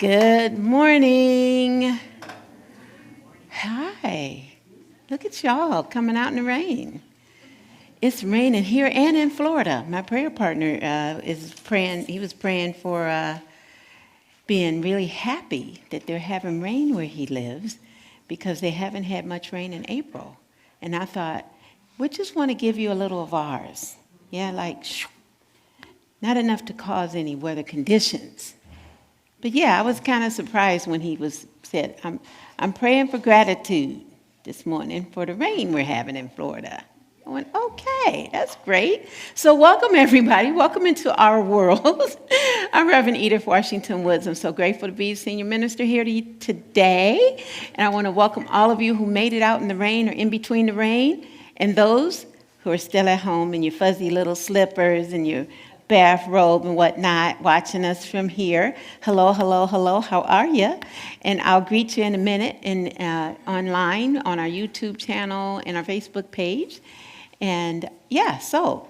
Good morning. Hi. Look at y'all coming out in the rain. It's raining here and in Florida. My prayer partner is praying. He was praying for being really happy that they're having rain where he lives because they haven't had much rain in April. And I thought, we just want to give you a little of ours. Yeah, like, not enough to cause any weather conditions. But yeah, I was kind of surprised when he said, I'm praying for gratitude this morning for the rain we're having in Florida. I went, okay, that's great. So welcome, everybody. Welcome into our world. I'm Reverend Edith Washington Woods. I'm so grateful to be senior minister here today. And I want to welcome all of you who made it out in the rain or in between the rain, and those who are still at home in your fuzzy little slippers and your bathrobe and whatnot, watching us from here. Hello, hello, hello. How are you? And I'll greet you in a minute online on our YouTube channel and our Facebook page. And so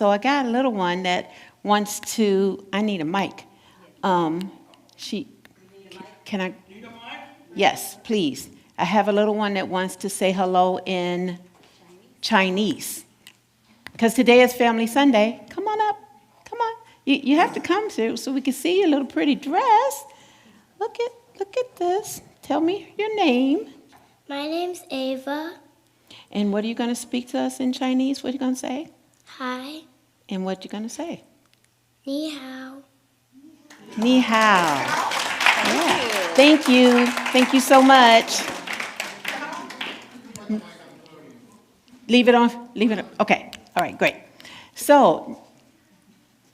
I got a little one that wants to. I need a mic. Can I? Yes, please. I have a little one that wants to say hello in Chinese. Because today is Family Sunday. Come on up. Come on. You have to come so we can see your little pretty dress. Look at this. Tell me your name. My name's Ava. And what are you going to speak to us in Chinese? What are you going to say? Hi. And what are you going to say? Ni hao. Ni hao. Yeah. Thank you. Thank you so much. Leave it on. Okay. All right, great. So,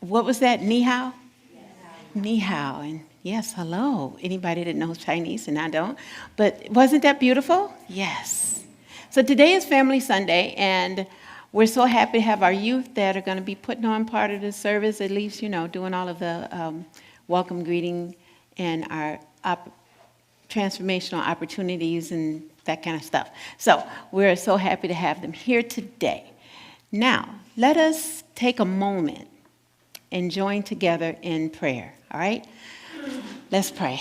what was that? Ni hao? Ni hao. And yes, hello. Anybody that knows Chinese, and I don't. But wasn't that beautiful? Yes. So today is Family Sunday, and we're so happy to have our youth that are going to be putting on part of the service, at least, doing all of the welcome greeting and our transformational opportunities and that kind of stuff. So we're so happy to have them here today. Now, let us take a moment and join together in prayer, all right? Let's pray.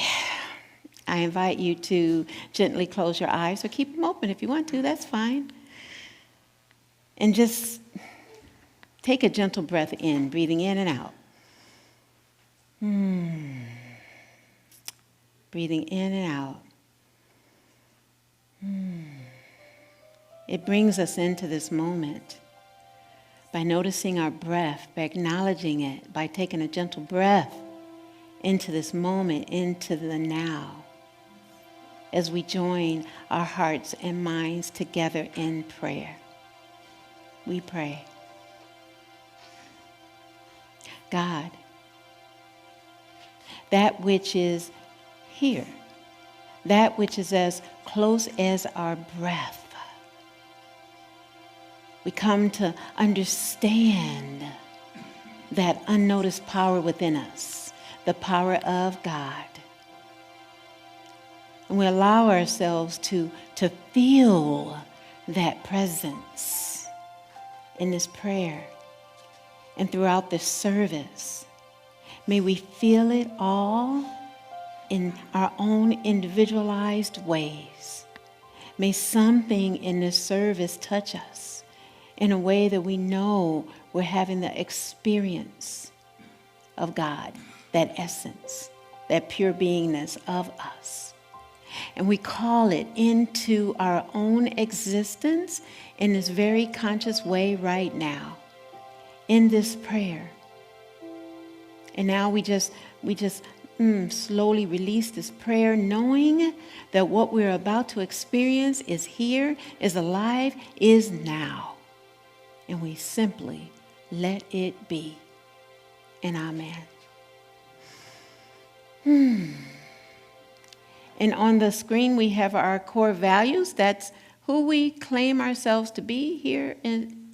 I invite you to gently close your eyes or keep them open if you want to, that's fine. And just take a gentle breath in, breathing in and out. Breathing in and out. It brings us into this moment by noticing our breath, by acknowledging it, by taking a gentle breath into this moment, into the now, as we join our hearts and minds together in prayer. We pray. God, that which is here, that which is as close as our breath, we come to understand that unnoticed power within us, the power of God. And we allow ourselves to feel that presence in this prayer and throughout this service. May we feel it all in our own individualized ways. May something in this service touch us in a way that we know we're having the experience of God, that essence, that pure beingness of us. And we call it into our own existence in this very conscious way right now, in this prayer. And now we just slowly release this prayer, knowing that what we're about to experience is here, is alive, is now. And we simply let it be. And amen. And on the screen we have our core values. That's who we claim ourselves to be here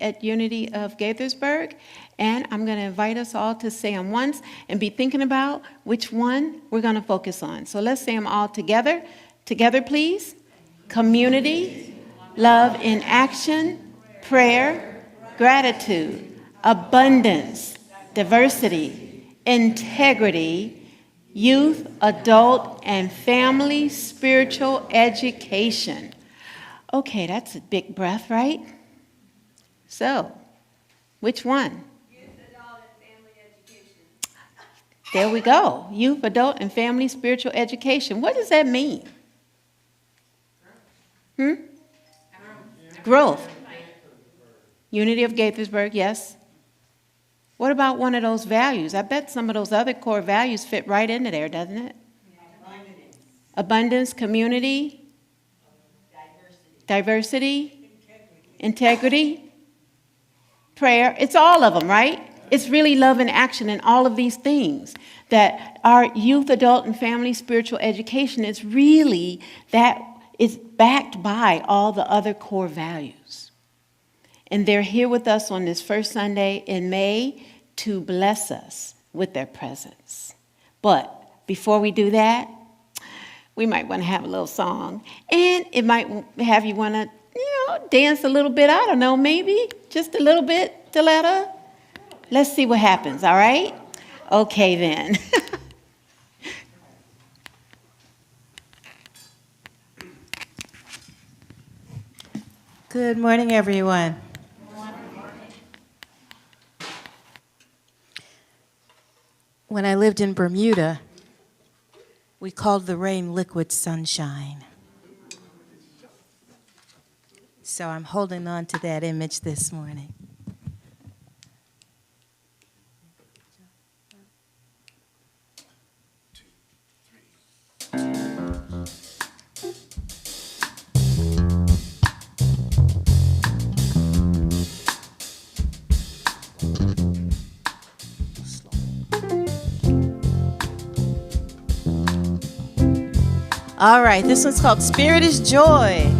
at Unity of Gaithersburg. And I'm going to invite us all to say them once and be thinking about which one we're going to focus on. So let's say them all together. Together, please. Community, love in action, prayer, gratitude, abundance, diversity, integrity, youth, adult, and family spiritual education. Okay, that's a big breath, right? So, which one? Youth, adult, and family education. There we go. Youth, adult, and family spiritual education. What does that mean? Growth. Unity of Gaithersburg, yes. What about one of those values? I bet some of those other core values fit right into there, doesn't it? Abundance, community, diversity, integrity, prayer. It's all of them, right? It's really love and action in all of these things. That our youth, adult, and family spiritual education is really, that is backed by all the other core values. And they're here with us on this first Sunday in May to bless us with their presence. But before we do that, we might want to have a little song. And it might have you want to, dance a little bit. I don't know, maybe just a little bit, Deletta. Let's see what happens, all right? Okay, then. Good morning, everyone. When I lived in Bermuda, we called the rain liquid sunshine. So I'm holding on to that image this morning. All right, this one's called Spirit is Joy.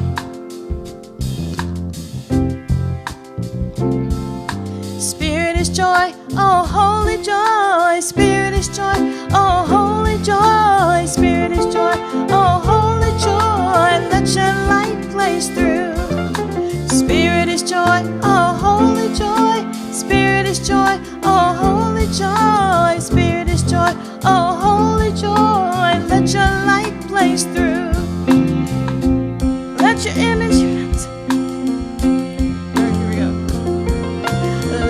Spirit is joy, oh holy joy. Spirit is joy, oh holy joy. Spirit is joy, oh holy joy. Let your light blaze through. Spirit is joy, oh holy joy. Spirit is joy, oh holy joy. Spirit is joy, oh holy joy. Let your light blaze through. Let your image,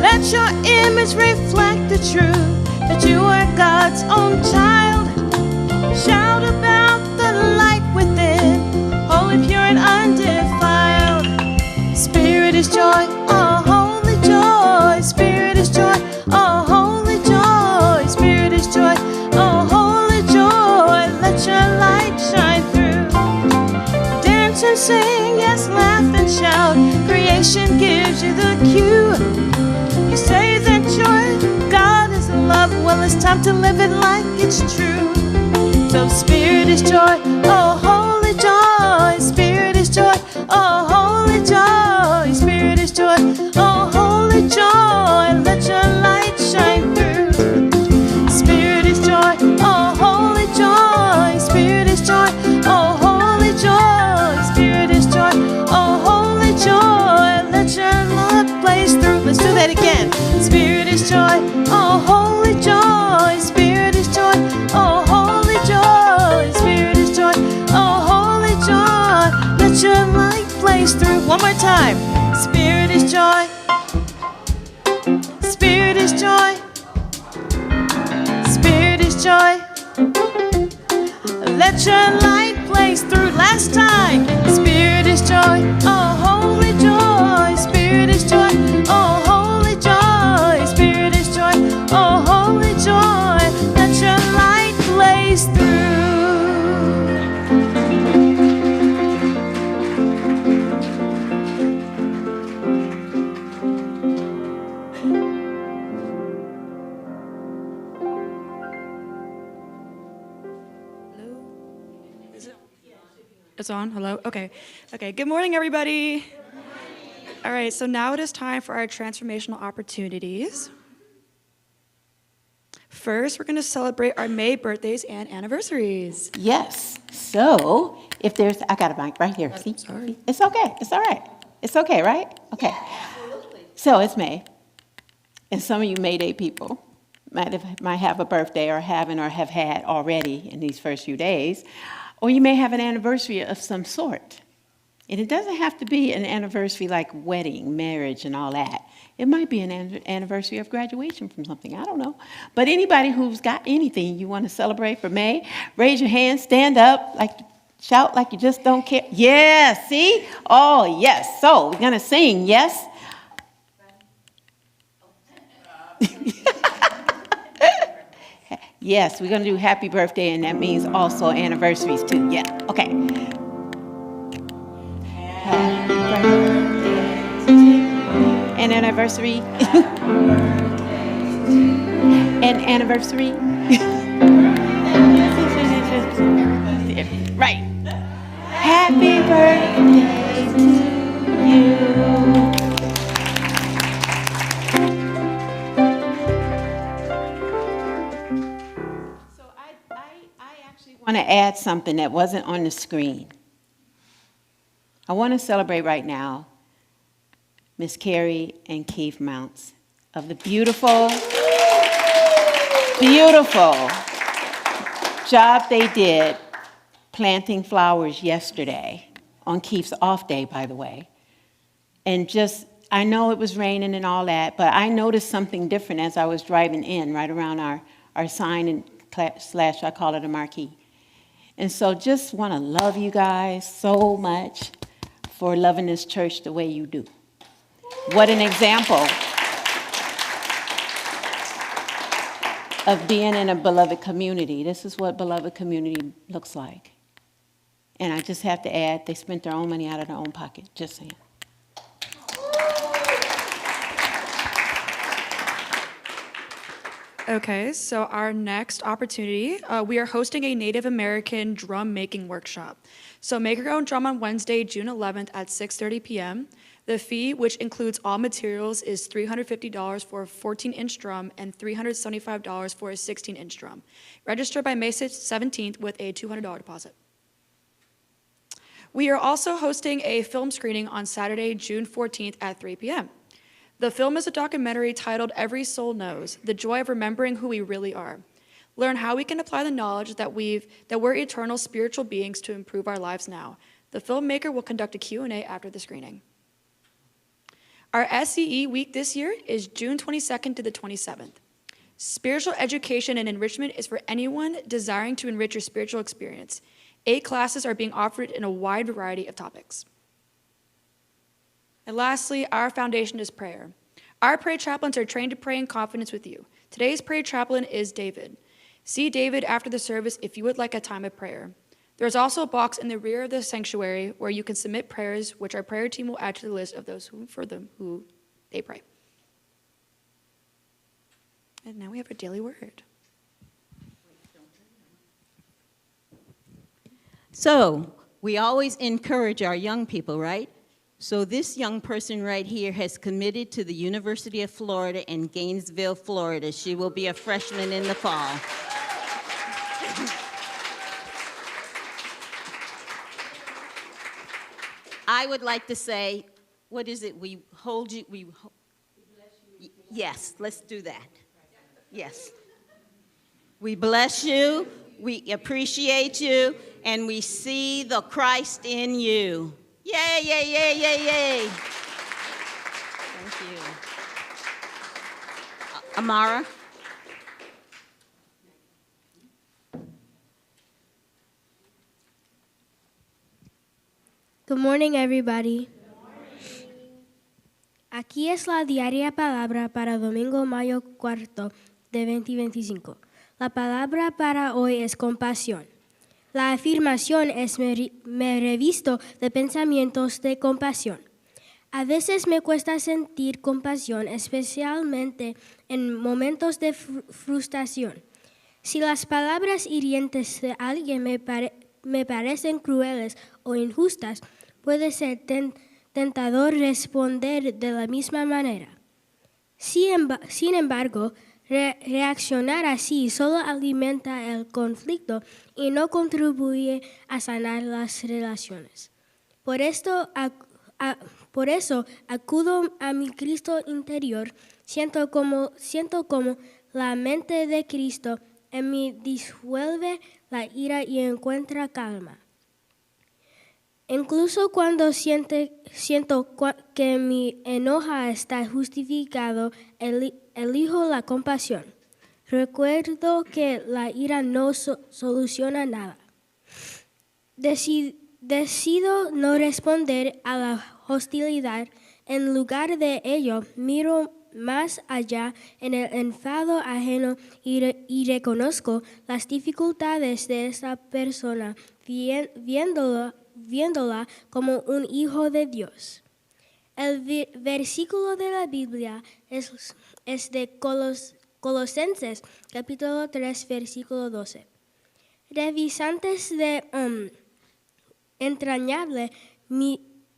let your image reflect the truth that you are God's own child. Shout about the light within, holy, pure, and undefiled. Spirit is joy, oh holy joy. Spirit is joy, oh holy joy. Spirit is joy, oh holy joy. Let your light shine through. Dance and sing, yes, laugh and shout. Creation gives you the cue. You say that joy, God is love. Well, it's time to live it like it's true. So Spirit is joy, oh holy joy. Spirit is joy, oh holy joy. Spirit is joy, oh holy joy. Let your light shine through. Spirit is joy, oh holy joy. Spirit is joy, oh holy joy. Spirit is joy, oh holy joy. Let your light blaze through. Let's do that again. Spirit is joy, oh holy joy. Spirit is joy, oh holy joy. Spirit is joy, oh holy joy. Let your light blaze through. One more time. Spirit is joy. Spirit is joy. Spirit is joy. Let your light blaze through. Last time. Spirit is joy, oh holy joy. Spirit is joy, oh holy joy. Spirit is joy, oh holy joy. Let your light blaze through. It's on? Hello? Okay. Okay. Good morning, everybody. Good morning. All right. So now it is time for our transformational opportunities. First, we're going to celebrate our May birthdays and anniversaries. Yes. So, if there's, I got a mic right here. See? Sorry. It's okay. It's all right. It's okay, right? Okay. Absolutely. So, it's May. And some of you May Day people. might have a birthday or having or have had already in these first few days, or you may have an anniversary of some sort. And it doesn't have to be an anniversary like wedding, marriage, and all that. It might be an anniversary of graduation from something, I don't know. But anybody who's got anything you want to celebrate for May, raise your hand, stand up, shout like you just don't care. Yeah, see? Oh, yes. So we're going to sing, yes? Yes, we're going to do happy birthday, and that means also anniversaries too. Yeah, okay. Happy birthday to you. An anniversary. An anniversary. Right. Happy birthday to you. I want to add something that wasn't on the screen. I want to celebrate right now Miss Carrie and Keith Mounts of the beautiful, beautiful job they did planting flowers yesterday, on Keith's off day, by the way. And I know it was raining and all that, but I noticed something different as I was driving in, right around our sign and slash, I call it a marquee. And so just want to love you guys so much for loving this church the way you do. What an example of being in a beloved community. This is what beloved community looks like. And I just have to add, they spent their own money out of their own pocket, just saying. Okay, so our next opportunity, we are hosting a Native American drum making workshop. So make your own drum on Wednesday, June 11th at 6:30 p.m. The fee, which includes all materials, is $350 for a 14-inch drum and $375 for a 16-inch drum. Register by May 17th with a $200 deposit. We are also hosting a film screening on Saturday, June 14th at 3 p.m. The film is a documentary titled Every Soul Knows, The Joy of Remembering Who We Really Are. Learn how we can apply the knowledge that we're eternal spiritual beings to improve our lives now. The filmmaker will conduct a Q&A after the screening. Our SCE week this year is June 22nd to the 27th. Spiritual education and enrichment is for anyone desiring to enrich your spiritual experience. 8 classes are being offered in a wide variety of topics. And lastly, our foundation is prayer. Our prayer chaplains are trained to pray in confidence with you. Today's prayer chaplain is David. See David after the service if you would like a time of prayer. There's also a box in the rear of the sanctuary where you can submit prayers, which our prayer team will add to the list of those for them who they pray. And now we have a daily word. So, we always encourage our young people, right? So this young person right here has committed to the University of Florida in Gainesville, Florida. She will be a freshman in the fall. I would like to say, what is it? We hold you, yes, let's do that. Yes. We bless you, we appreciate you, and we see the Christ in you. Yay, yay, yay, yay, yay. Thank you. Amara? Good morning, everybody. Aquí es la diaria palabra para domingo, mayo 4 de 2025. La palabra para hoy es compasión. La afirmación es me revisto de pensamientos de compasión. A veces me cuesta sentir compasión, especialmente en momentos de frustración. Si las palabras hirientes de alguien me parecen crueles o injustas, puede ser tentador responder de la misma manera. Sin embargo, reaccionar así solo alimenta el conflicto y no contribuye a sanar las relaciones. Por eso acudo a mi Cristo interior, siento como La mente de Cristo en mí disuelve la ira y encuentra calma. Incluso cuando siento que mi enojo está justificado, elijo la compasión. Recuerdo que la ira no soluciona nada. Decido no responder a la hostilidad. En lugar de ello, miro más allá en el enfado ajeno y reconozco las dificultades de esta persona, viéndola como un hijo de Dios. El versículo de la Biblia es de Colosenses, capítulo 3, versículo 12. Revisantes de entrañable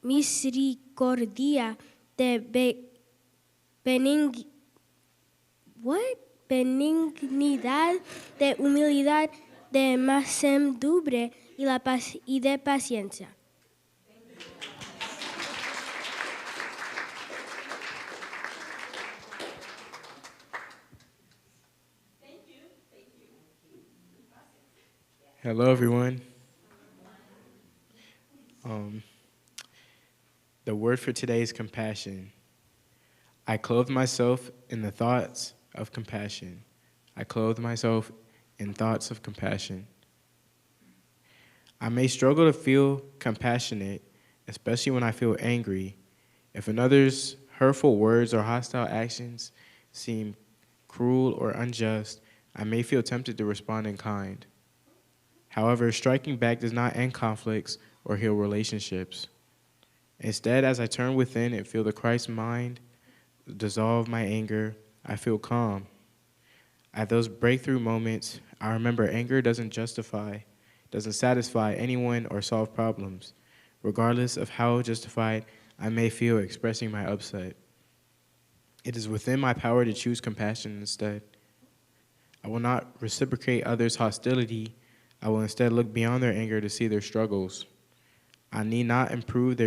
misericordia, de benignidad, de humildad, de mansedumbre y de paciencia. Hello, everyone. The word for today is compassion. I clothe myself in the thoughts of compassion. I clothe myself in thoughts of compassion. I may struggle to feel compassionate, especially when I feel angry. If another's hurtful words or hostile actions seem cruel or unjust, I may feel tempted to respond in kind. However, striking back does not end conflicts or heal relationships. Instead, as I turn within and feel the Christ mind dissolve my anger, I feel calm. At those breakthrough moments, I remember anger doesn't satisfy anyone or solve problems, regardless of how justified I may feel expressing my upset. It is within my power to choose compassion instead. I will not reciprocate others' hostility. I will instead look beyond their anger to see their struggles. I need not improve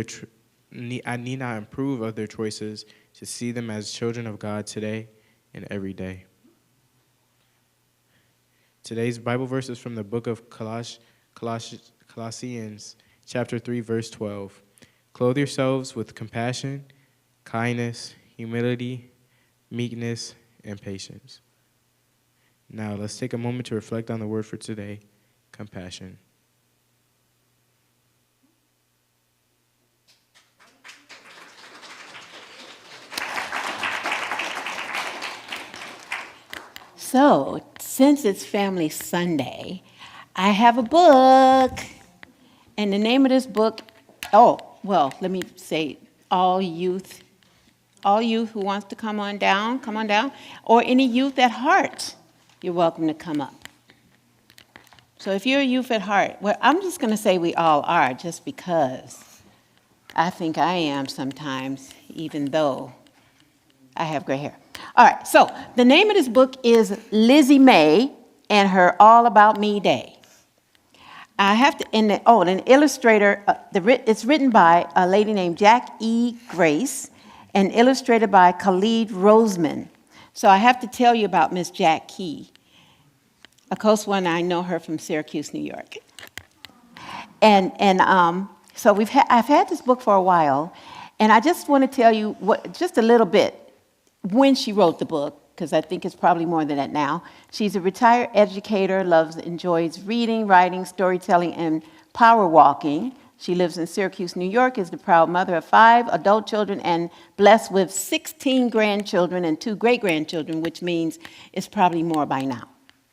of their choices to see them as children of God today and every day. Today's Bible verse is from the book of Colossians, chapter 3, verse 12. Clothe yourselves with compassion, kindness, humility, meekness, and patience. Now, let's take a moment to reflect on the word for today, compassion. So, since it's Family Sunday, I have a book. And the name of this book, let me say, all youth who wants to come on down, or any youth at heart, you're welcome to come up. So if you're a youth at heart, well, I'm just going to say we all are, just because I think I am sometimes, even though I have gray hair. All right, so the name of this book is Lizzie Mae and Her All About Me Day. I have to, an illustrator, it's written by a lady named Jack E. Grace and illustrated by Khalid Roseman. So I have to tell you about Miss Jack Key. Of course, I know her from Syracuse, New York. So I've had this book for a while, and I just want to tell you just a little bit when she wrote the book, because I think it's probably more than that now. She's a retired educator, enjoys reading, writing, storytelling, and power walking. She lives in Syracuse, New York, is the proud mother of 5 adult children, and blessed with 16 grandchildren and 2 great-grandchildren, which means it's probably more by now,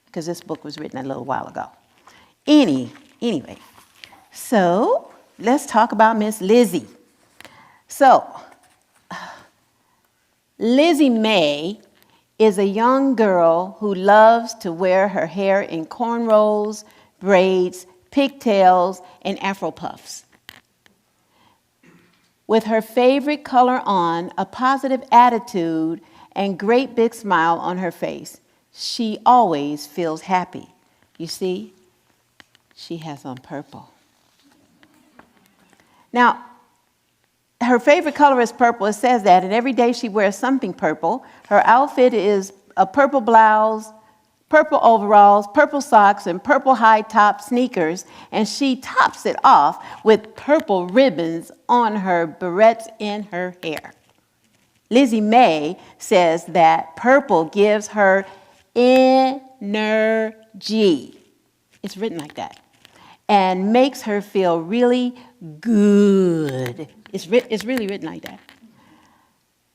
because this book was written a little while ago. Anyway, so let's talk about Miss Lizzie. So, Lizzie Mae is a young girl who loves to wear her hair in cornrows, braids, pigtails, and afro puffs. With her favorite color on, a positive attitude, and great big smile on her face, she always feels happy. You see, she has on purple. Now, her favorite color is purple. It says that, and every day she wears something purple. Her outfit is a purple blouse, purple overalls, purple socks, and purple high-top sneakers, and she tops it off with purple ribbons on her barrettes in her hair. Lizzie May says that purple gives her energy. It's written like that. And makes her feel really good. It's really written like that.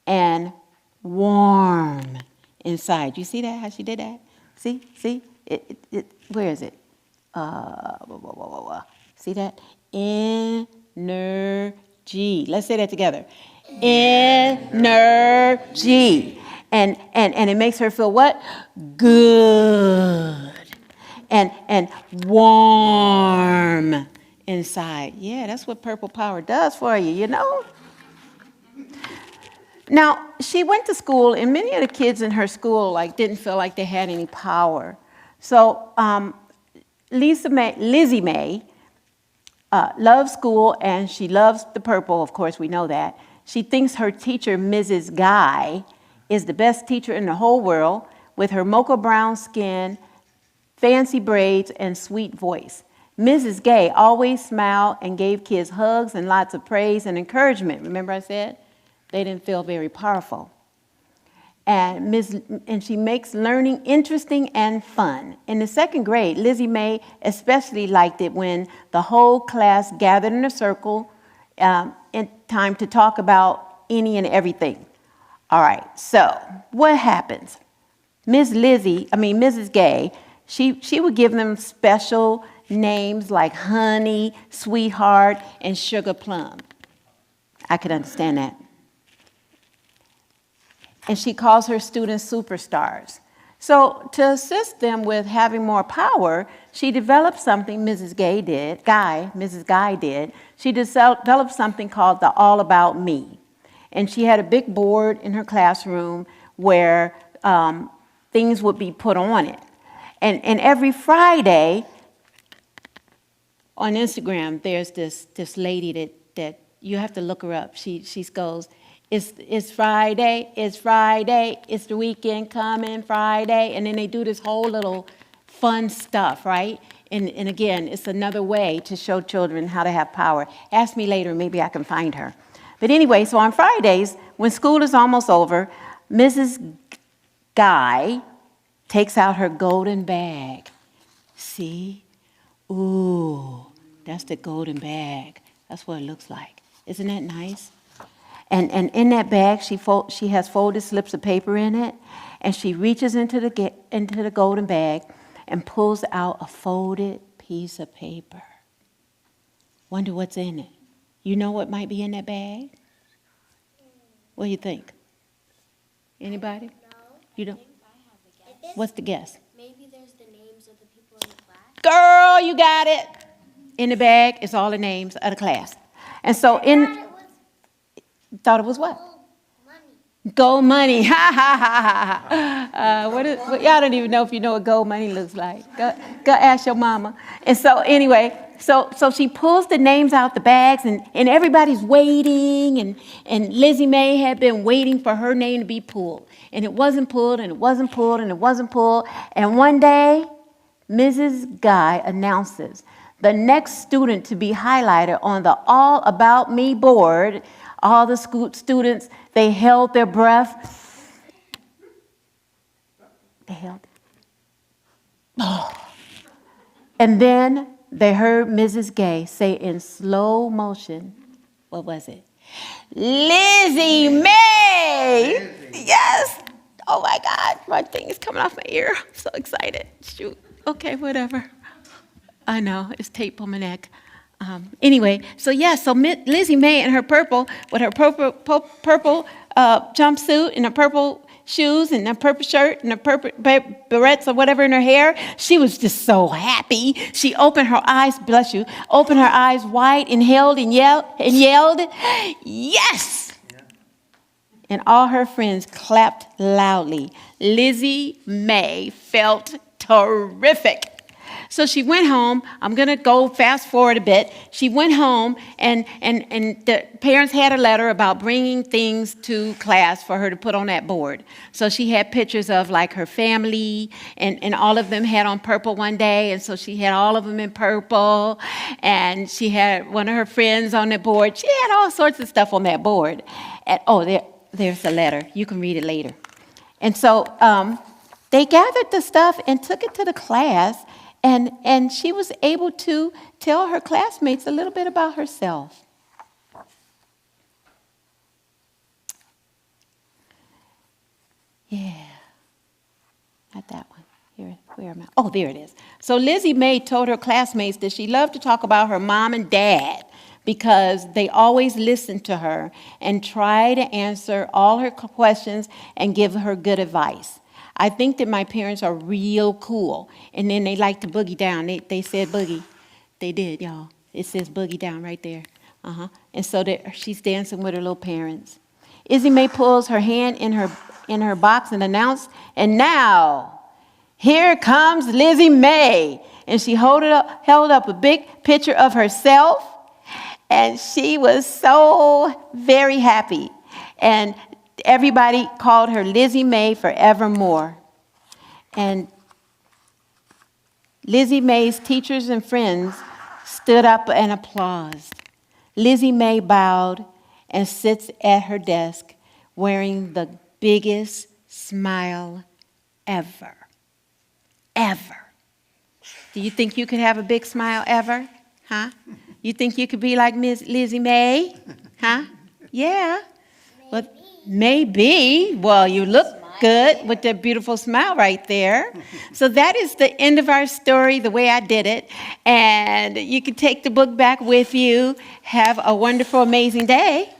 And warm inside. You see that, how she did that? See? Where is it? See that? Energy. Let's say that together. Energy. And it makes her feel what? Good. And warm inside. Yeah, that's what purple power does for you, you know? Now, she went to school, and many of the kids in her school didn't feel like they had any power. So Lizzie May loves school, and she loves the purple. Of course, we know that. She thinks her teacher, Mrs. Guy, is the best teacher in the whole world, with her mocha brown skin, fancy braids, and sweet voice. Mrs. Gay always smiled and gave kids hugs and lots of praise and encouragement. Remember I said? They didn't feel very powerful. And she makes learning interesting and fun. In the second grade, Lizzie May especially liked it when the whole class gathered in a circle in time to talk about any and everything. All right, so what happens? Mrs. Gay, she would give them special names like honey, sweetheart, and sugar plum. I could understand that. And she calls her students superstars. So to assist them with having more power, she developed something Mrs. Guy did. She developed something called the All About Me. And she had a big board in her classroom where things would be put on it. And every Friday on Instagram, there's this lady that you have to look her up. She goes, It's Friday, it's the weekend coming, Friday. And then they do this whole little fun stuff, right? And again, it's another way to show children how to have power. Ask me later, maybe I can find her. But anyway, so on Fridays, when school is almost over, Mrs. Guy takes out her golden bag. See? Ooh, that's the golden bag. That's what it looks like. Isn't that nice? And in that bag, she has folded slips of paper in it, and she reaches into the golden bag and pulls out a folded piece of paper. Wonder what's in it. You know what might be in that bag? What do you think? Anybody? No. You don't? I have a guess. What's the guess? Maybe there's the names of the people in the class. Girl, you got it. In the bag is all the names of the class. And so thought it was what? Gold money. Ha ha ha ha. Y'all don't even know if you know what gold money looks like. Go ask your mama. And so anyway, so she pulls the names out the bags, and everybody's waiting, and Lizzie May had been waiting for her name to be pulled. And it wasn't pulled, and it wasn't pulled, and it wasn't pulled. And one day, Mrs. Guy announces the next student to be highlighted on the All About Me board. All the students, they held their breath. They held it. Oh. And then they heard Mrs. Gay say in slow motion, what was it? Lizzie May! Yes! Oh my God, my thing is coming off my ear. I'm so excited. Shoot. Okay, whatever. I know, it's tape on my neck. Anyway, so Lizzie May in her purple, with her purple jumpsuit and her purple shoes and her purple shirt and her purple barrettes or whatever in her hair, she was just so happy. She opened her eyes, bless you, opened her eyes wide, inhaled and yelled, yes! Yeah. And all her friends clapped loudly. Lizzie May felt terrific. So she went home. I'm going to go fast forward a bit. She went home, and the parents had a letter about bringing things to class for her to put on that board. So she had pictures of like her family, and all of them had on purple one day, and so she had all of them in purple, and she had one of her friends on the board. She had all sorts of stuff on that board. And there's the letter. You can read it later. And so they gathered the stuff and took it to the class, and she was able to tell her classmates a little bit about herself. Yeah, not that one. Here, where am I? Oh, there it is. So Lizzie Mae told her classmates that she loved to talk about her mom and dad because they always listened to her and tried to answer all her questions and give her good advice. I think that my parents are real cool. And then they like to boogie down. They said boogie. They did, y'all. It says boogie down right there. And so she's dancing with her little parents. Izzy Mae pulls her hand in her box and announced, "And now, here comes Lizzie Mae." And she held up a big picture of herself, and she was so very happy. And everybody called her Lizzie Mae forevermore. And Lizzie Mae's teachers and friends stood up and applauded. Lizzie Mae bowed and sits at her desk wearing the biggest smile ever. Ever. Do you think you could have a big smile ever? Huh? You think you could be like Miss Lizzie Mae? Huh? Yeah. Well, maybe. Well, you look good with that beautiful smile right there. So that is the end of our story, the way I did it. And you can take the book back with you. Have a wonderful, amazing day.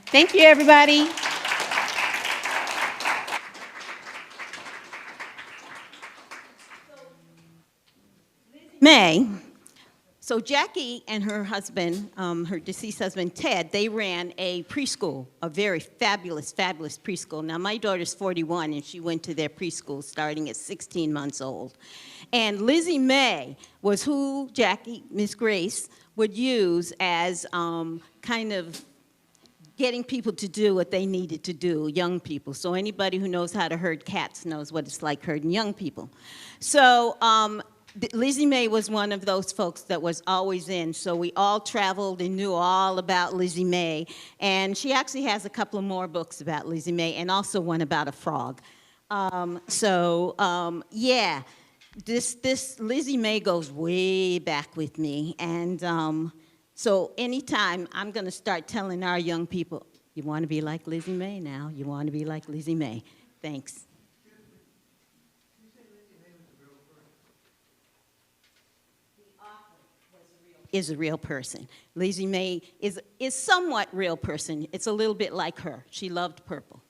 Thank you, everybody. May. So Jackie and her husband, her deceased husband, Ted, they ran a preschool, a very fabulous, fabulous preschool. Now, my daughter's 41, and she went to their preschool starting at 16 months old. And Lizzie Mae was who Jackie, Miss Grace, would use as kind of getting people to do what they needed to do, young people. So anybody who knows how to herd cats knows what it's like herding young people. So Lizzie Mae was one of those folks that was always in, so we all traveled and knew all about Lizzie Mae. And she actually has a couple of more books about Lizzie Mae and also one about a frog. Yeah, this Lizzie Mae goes way back with me. And so anytime I'm going to start telling our young people, you want to be like Lizzie Mae now, you want to be like Lizzie Mae. Thanks. Is a real person. Lizzie Mae is somewhat real person. It's a little bit like her. She loved purple.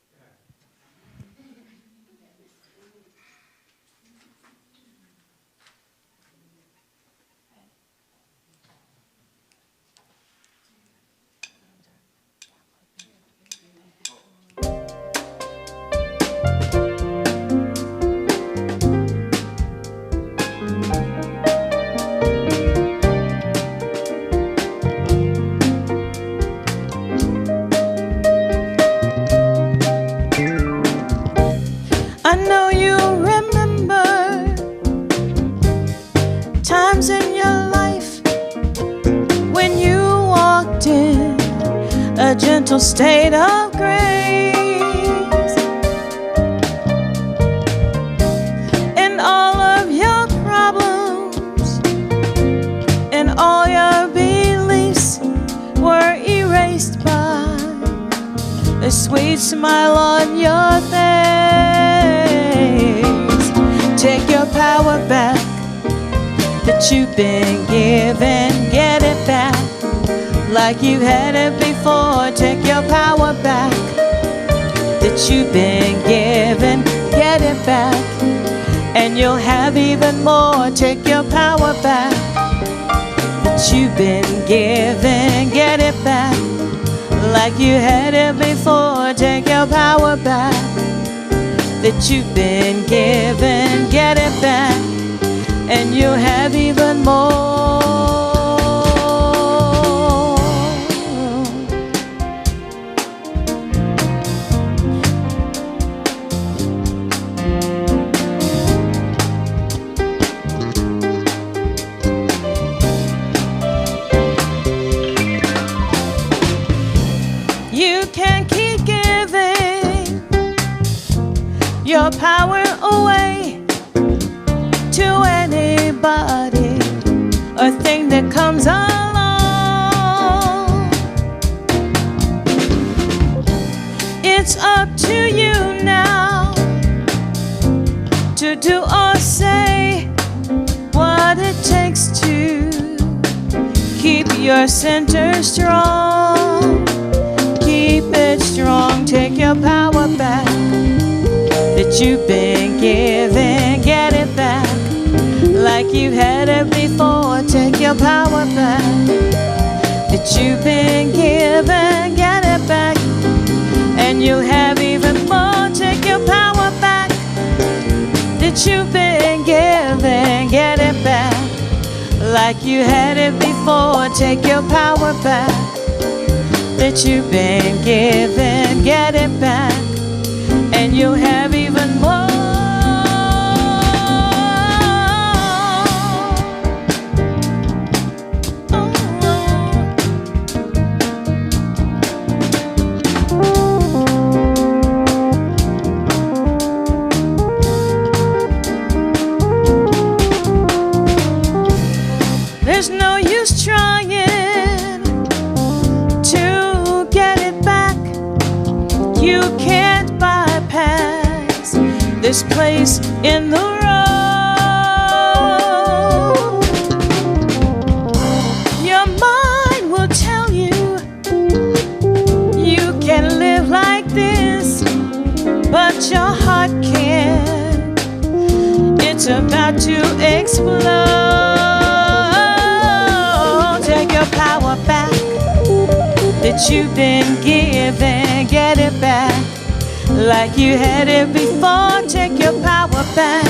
I know you remember times in your life when you walked in a gentle state of grace, and all of your problems and all your beliefs were erased by a sweet smile on your face. Take your power back that you've been given, get it back like you had it before. Take your power back that you've been given, get it back, and you'll have even more. Take your power back that you've been given, get it back like you had it before. Take your power back that you've been given, get it back and you'll have even more. You can keep giving your power away to anybody or thing that comes along. It's up to you now to do or say what it takes to keep your center strong. Keep it strong, take your power back that you've been given, get it back like you had it before. Take your power back that you've been given, get it back, and you'll have even more. Take your power back that you've been given, get it back like you had it before. Take your power back that you've been given, get it back, and you'll have even more. There's no use trying to get it back. You can't bypass this place in the road. Your mind will tell you you can live like this, but your heart can't. It's about to explode. Take your power back that you've been given, get it back like you had it before. Take your power back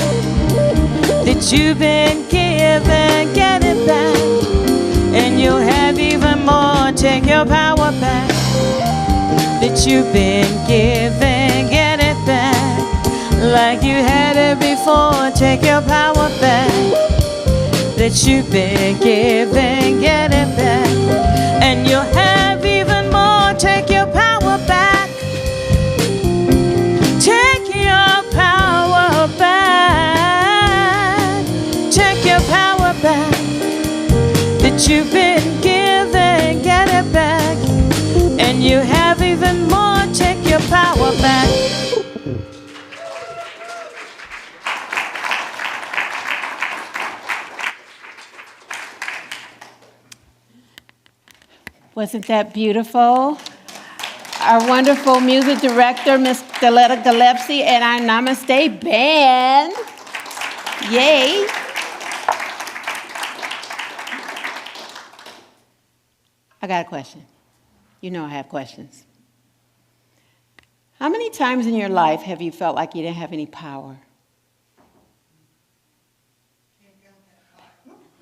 that you've been given, get it back, and you'll have even more. Take your power back that you've been given, get it back like you had it before. Take your power back that you've been given, get it back, and you'll have even more. Take your power back. Take your power back. Take your power back that you've been given, get it back, and you have even more. Take your power back. Wasn't that beautiful? Our wonderful music director, Miss Daletta Gillespie, and our Namaste band. Yay. I got a question. You know I have questions. How many times in your life have you felt like you didn't have any power?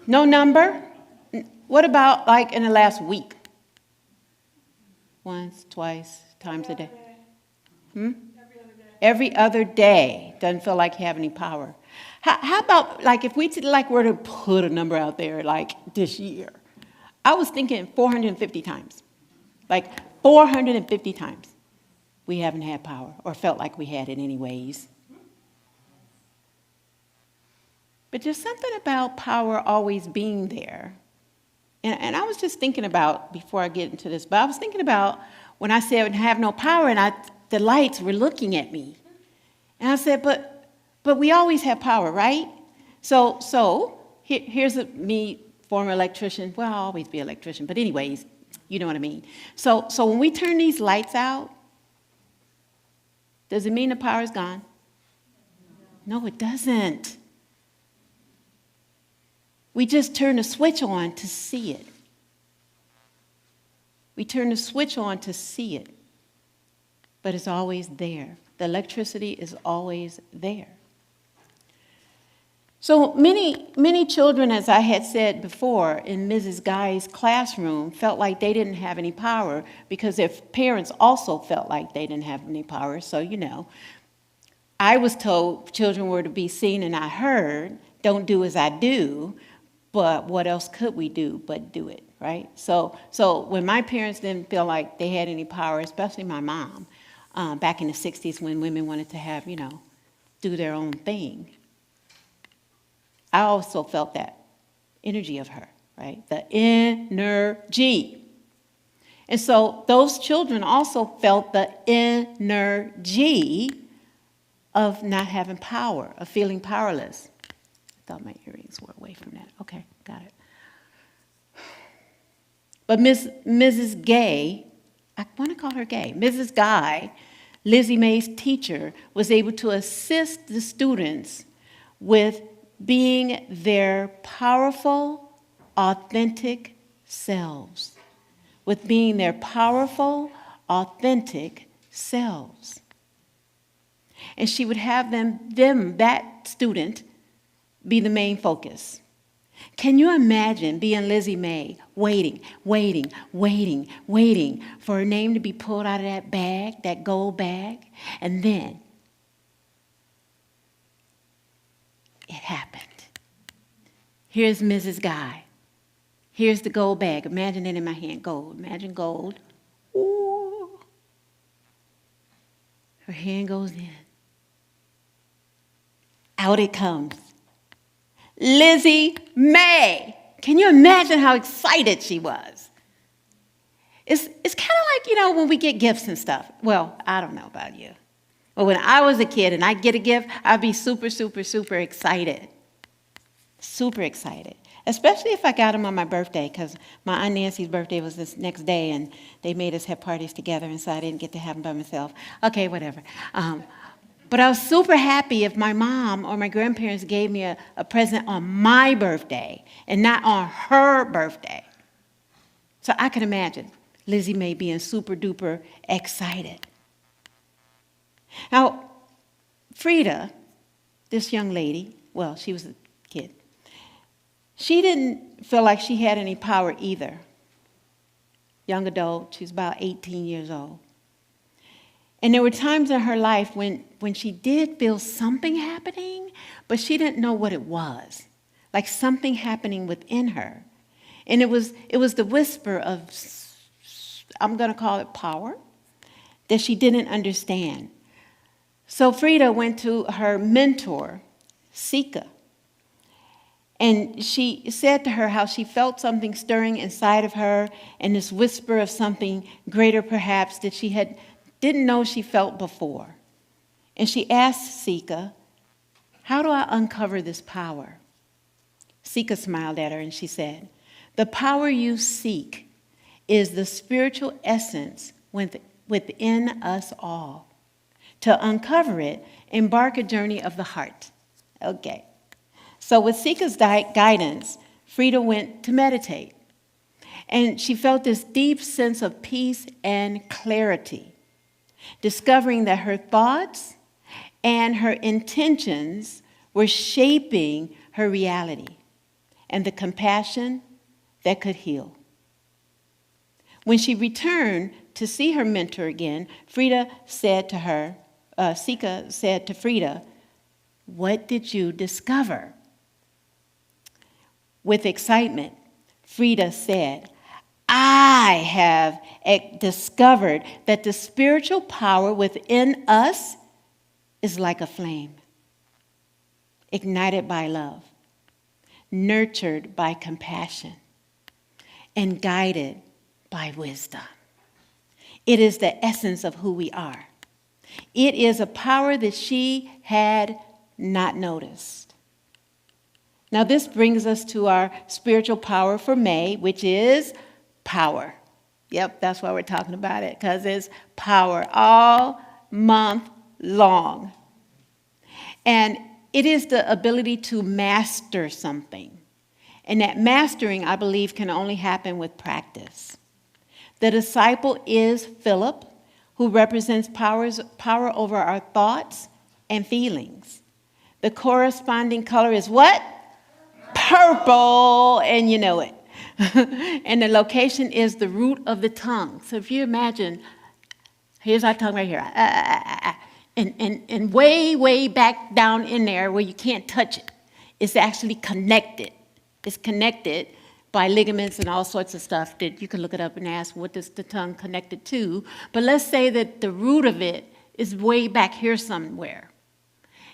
No number? What about like in the last week? Once, twice, times a day? Every other day. Doesn't feel like you have any power. How about like if we were to put a number out there like this year? I was thinking 450 times. Like 450 times we haven't had power or felt like we had it anyways. But there's something about power always being there. And I was just thinking about, before I get into this, but I was thinking about when I said I have no power and the lights were looking at me. And I said, but we always have power, right? So here's me, former electrician. Well, I'll always be an electrician, but anyways, you know what I mean. So when we turn these lights out, does it mean the power is gone? No, it doesn't. We just turn the switch on to see it. We turn the switch on to see it. But it's always there. The electricity is always there. So many children, as I had said before, in Mrs. Guy's classroom felt like they didn't have any power because their parents also felt like they didn't have any power. So, I was told children were to be seen and not heard. Don't do as I do, but what else could we do but do it, right? So when my parents didn't feel like they had any power, especially my mom, back in the 60s when women wanted to have, do their own thing, I also felt that energy of her, right? The energy. And so those children also felt the energy of not having power, of feeling powerless. I thought my earrings were away from that. Okay, got it. But Mrs. Gay, I want to call her Gay, Mrs. Guy, Lizzie May's teacher, was able to assist the students with being their powerful, authentic selves. With being their powerful, authentic selves. And she would have that student, be the main focus. Can you imagine being Lizzie May, waiting for her name to be pulled out of that bag, that gold bag, and then it happened. Here's Mrs. Guy. Here's the gold bag. Imagine it in my hand, gold. Imagine gold. Ooh. Her hand goes in. Out it comes. Lizzie May. Can you imagine how excited she was? It's kind of like, when we get gifts and stuff. Well, I don't know about you. But when I was a kid and I'd get a gift, I'd be super, super, super excited. Super excited. Especially if I got them on my birthday, because my Aunt Nancy's birthday was this next day, and they made us have parties together, and so I didn't get to have them by myself. Okay, whatever. But I was super happy if my mom or my grandparents gave me a present on my birthday and not on her birthday. So I can imagine Lizzie May being super duper excited. Now, Frida, this young lady, well, she was a kid, she didn't feel like she had any power either. Young adult, she's about 18 years old. And there were times in her life when she did feel something happening, but she didn't know what it was, like something happening within her. And it was the whisper of, I'm going to call it power, that she didn't understand. So Frida went to her mentor, Sika, and she said to her how she felt something stirring inside of her and this whisper of something greater perhaps that she didn't know she felt before. And she asked Sika, how do I uncover this power? Sika smiled at her and she said, the power you seek is the spiritual essence within us all. To uncover it, embark a journey of the heart. Okay. So with Sika's guidance, Frida went to meditate. And she felt this deep sense of peace and clarity, discovering that her thoughts and her intentions were shaping her reality and the compassion that could heal. When she returned to see her mentor again, Sika said to Frida, what did you discover? With excitement, Frida said, I have discovered that the spiritual power within us is like a flame, ignited by love, nurtured by compassion, and guided by wisdom. It is the essence of who we are. It is a power that she had not noticed. Now, this brings us to our spiritual power for May, which is power. Yep, that's why we're talking about it, because it's power all month long. And it is the ability to master something. And that mastering, I believe, can only happen with practice. The disciple is Philip, who represents power over our thoughts and feelings. The corresponding color is what? Purple, and you know it. And the location is the root of the tongue. So if you imagine, here's our tongue right here. And way, way back down in there where you can't touch it, it's actually connected. It's connected by ligaments and all sorts of stuff that you can look it up and ask, what is the tongue connected to? But let's say that the root of it is way back here somewhere.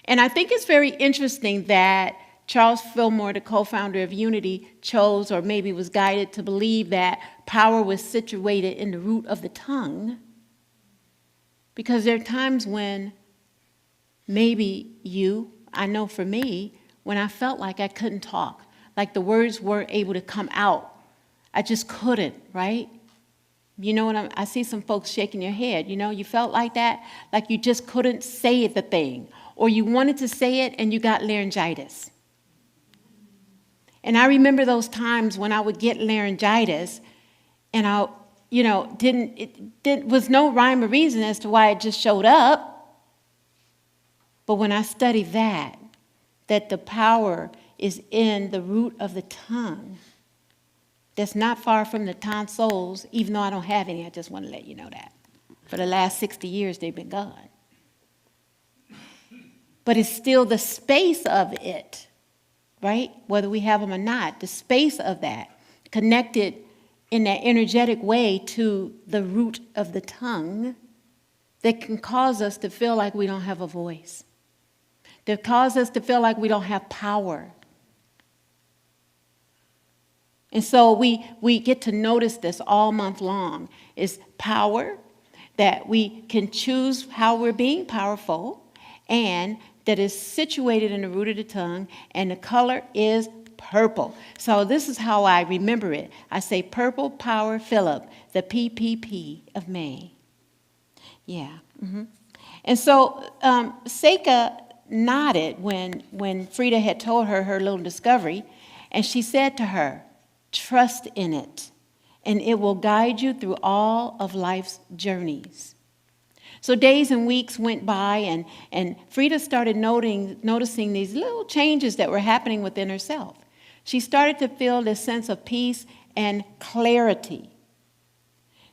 And I think it's very interesting that Charles Fillmore, the co-founder of Unity, chose or maybe was guided to believe that power was situated in the root of the tongue. Because there are times when maybe I know for me, when I felt like I couldn't talk, like the words weren't able to come out. I just couldn't, right? You know what I see some folks shaking their head. You know, you felt like that, like you just couldn't say the thing. Or you wanted to say it and you got laryngitis. And I remember those times when I would get laryngitis and was no rhyme or reason as to why it just showed up. But when I studied that the power is in the root of the tongue, that's not far from the tonsils, even though I don't have any, I just want to let you know that. For the last 60 years, they've been gone. But it's still the space of it, right? Whether we have them or not, the space of that, connected in that energetic way to the root of the tongue, that can cause us to feel like we don't have a voice, that cause us to feel like we don't have power. And so we get to notice this all month long, is power, that we can choose how we're being powerful, and that is situated in the root of the tongue, and the color is purple. So this is how I remember it. I say Purple Power Phillip, the PPP of May. Yeah. Mm-hmm. And so Seika nodded when Frida had told her little discovery, and she said to her, trust in it, and it will guide you through all of life's journeys. So days and weeks went by, and Frida started noticing these little changes that were happening within herself. She started to feel this sense of peace and clarity.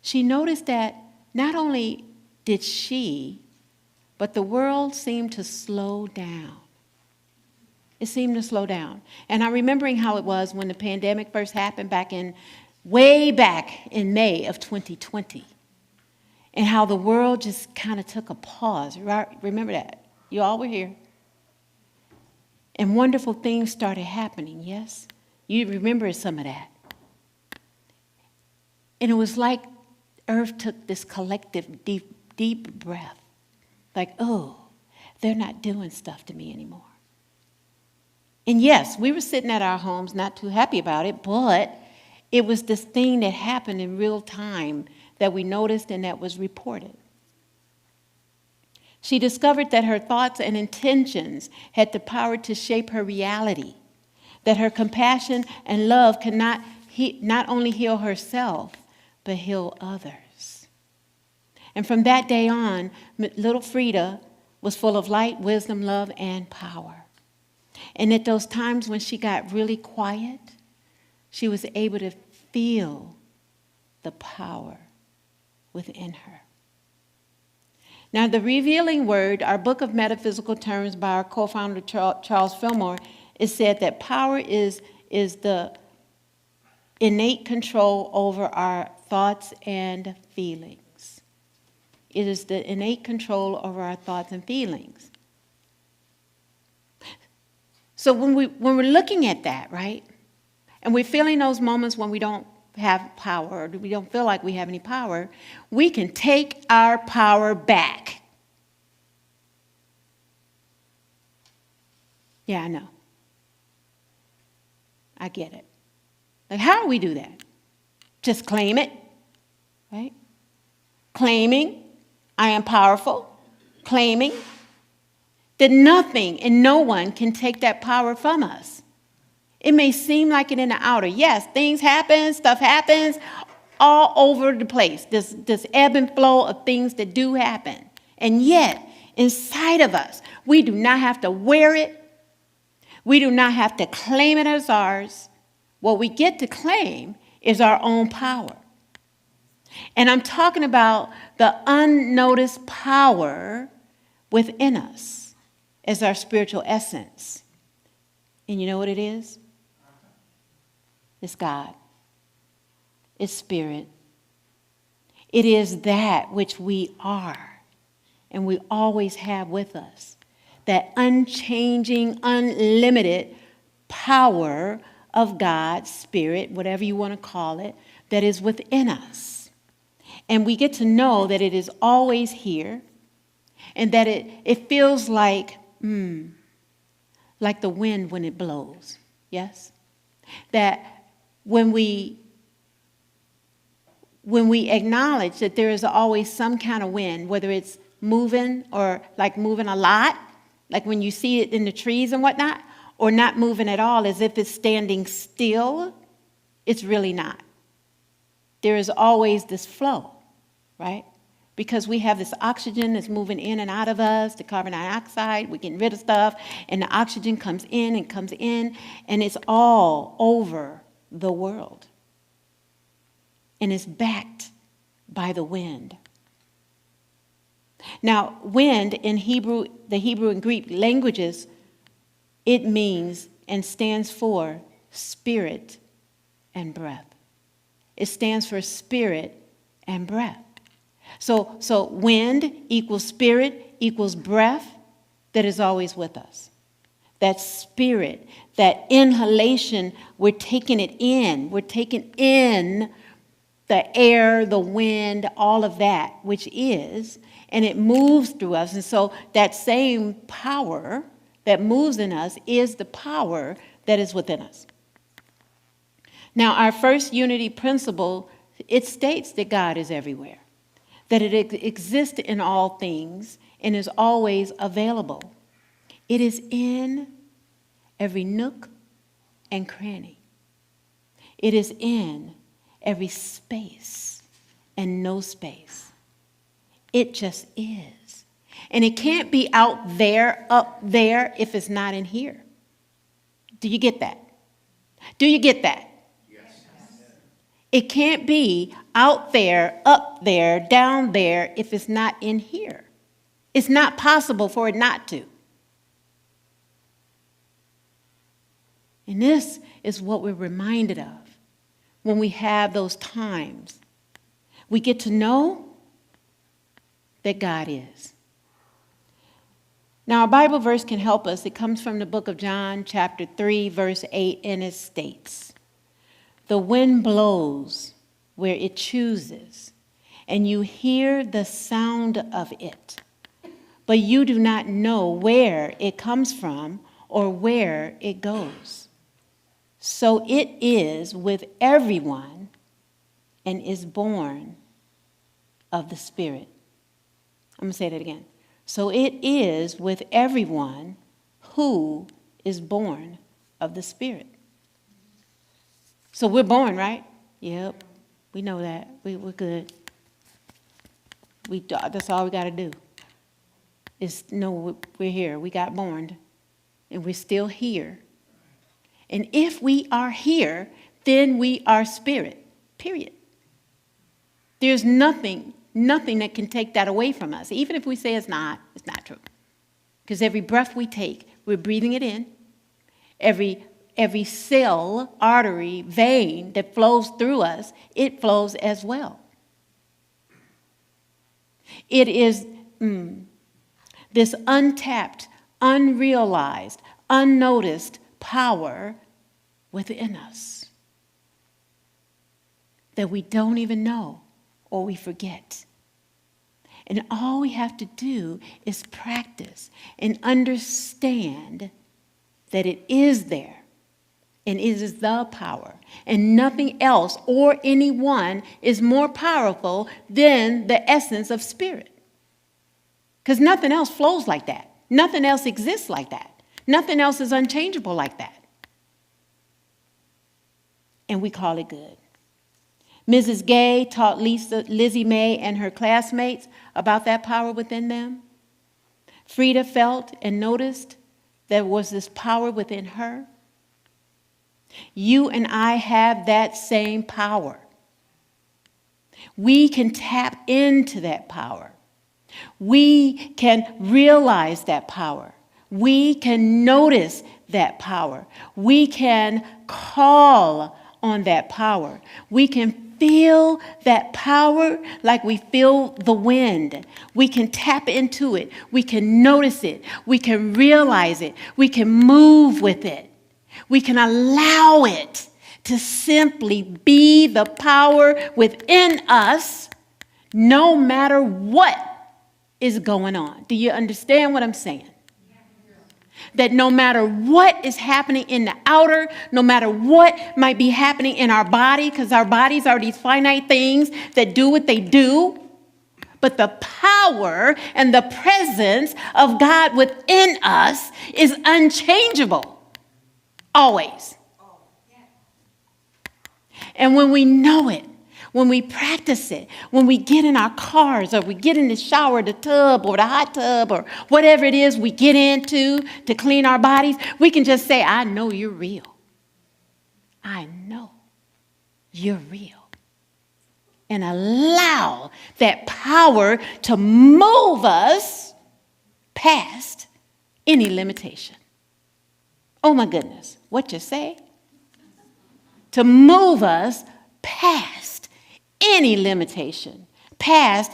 She noticed that not only did she, but the world seemed to slow down. It seemed to slow down. And I'm remembering how it was when the pandemic first happened way back in May of 2020. And how the world just kind of took a pause. Remember that. You all were here. And wonderful things started happening, yes? You remember some of that. And it was like Earth took this collective deep breath. Like, oh, they're not doing stuff to me anymore. And yes, we were sitting at our homes not too happy about it, but it was this thing that happened in real time that we noticed and that was reported. She discovered that her thoughts and intentions had the power to shape her reality, that her compassion and love can not only heal herself, but heal others. And from that day on, little Frida was full of light, wisdom, love, and power. And at those times when she got really quiet, she was able to feel the power within her. Now, the revealing word, our book of metaphysical terms by our co-founder Charles Fillmore, is said that power is the innate control over our thoughts and feelings. It is the innate control over our thoughts and feelings. So when we're looking at that, right, and we're feeling those moments when we don't have power, or we don't feel like we have any power, we can take our power back. Yeah, I know. I get it. Like, how do we do that? Just claim it, right? Claiming I am powerful, claiming that nothing and no one can take that power from us. It may seem like it in the outer. Yes, things happen, stuff happens all over the place. This ebb and flow of things that do happen. And yet, inside of us, we do not have to wear it We do not have to claim it as ours. What we get to claim is our own power. And I'm talking about the unnoticed power within us as our spiritual essence. And you know what it is? It's God. It's Spirit. It is that which we are and we always have with us. That unchanging, unlimited power of God's Spirit, whatever you want to call it, that is within us. And we get to know that it is always here and that it feels like the wind when it blows. Yes? That when we acknowledge that there is always some kind of wind, whether it's moving or like moving a lot, like when you see it in the trees and whatnot, or not moving at all as if it's standing still, it's really not. There is always this flow, right? Because we have this oxygen that's moving in and out of us, the carbon dioxide, we're getting rid of stuff, and the oxygen comes in, and it's all over the world. And it's backed by the wind. Now, wind in Hebrew, the Hebrew and Greek languages, it means and stands for spirit and breath. It stands for spirit and breath. So wind equals spirit equals breath that is always with us. That spirit, that inhalation, we're taking it in. We're taking in the air, the wind, all of that, which is, and it moves through us. And so that same power that moves in us is the power that is within us. Now, our first unity principle, it states that God is everywhere, that it exists in all things and is always available. It is in every nook and cranny. It is in every space and no space. It just is. And it can't be out there, up there, if it's not in here. Do you get that? Do you get that? Yes. It can't be out there, up there, down there, if it's not in here. It's not possible for it not to. And this is what we're reminded of when we have those times. We get to know that God is. Now, a Bible verse can help us. It comes from the book of John, chapter 3, verse 8, and it states, "The wind blows where it chooses, and you hear the sound of it, but you do not know where it comes from or where it goes. So it is with everyone and is born of the Spirit." I'm going to say that again. So it is with everyone who is born of the Spirit. So we're born, right? Yep, we know that. We're good. That's all we got to do is know we're here. We got born, and we're still here. And if we are here, then we are spirit, period. There's nothing that can take that away from us. Even if we say it's not true. Because every breath we take, we're breathing it in. Every cell, artery, vein that flows through us, it flows as well. It is this untapped, unrealized, unnoticed power within us that we don't even know or we forget. And all we have to do is practice and understand that it is there and it is the power. And nothing else or anyone is more powerful than the essence of spirit. Because nothing else flows like that. Nothing else exists like that. Nothing else is unchangeable like that. And we call it good. Mrs. Gay taught Lizzie Mae and her classmates about that power within them. Frida felt and noticed there was this power within her. You and I have that same power. We can tap into that power. We can realize that power. We can notice that power. We can call on that power. We can feel that power like we feel the wind. We can tap into it. We can notice it. We can realize it. We can move with it. We can allow it to simply be the power within us no matter what is going on. Do you understand what I'm saying? That no matter what is happening in the outer, no matter what might be happening in our body, because our bodies are these finite things that do what they do, but the power and the presence of God within us is unchangeable, always. And when we know it, when we practice it, when we get in our cars or we get in the shower, the tub or the hot tub or whatever it is we get into to clean our bodies, we can just say, I know you're real. I know you're real. And allow that power to move us past any limitation. Oh my goodness, what you say? To move us past any limitation, past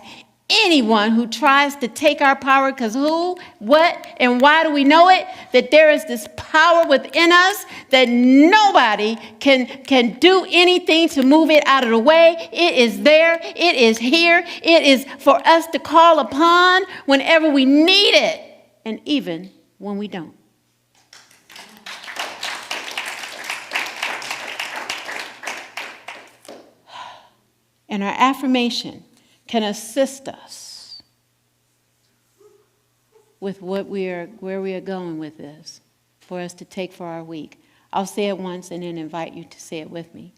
anyone who tries to take our power, because who, what, and why do we know it? That there is this power within us that nobody can do anything to move it out of the way. It is there. It is here. It is for us to call upon whenever we need it, and even when we don't. And our affirmation can assist us with where we are going with this, for us to take for our week. I'll say it once and then invite you to say it with me.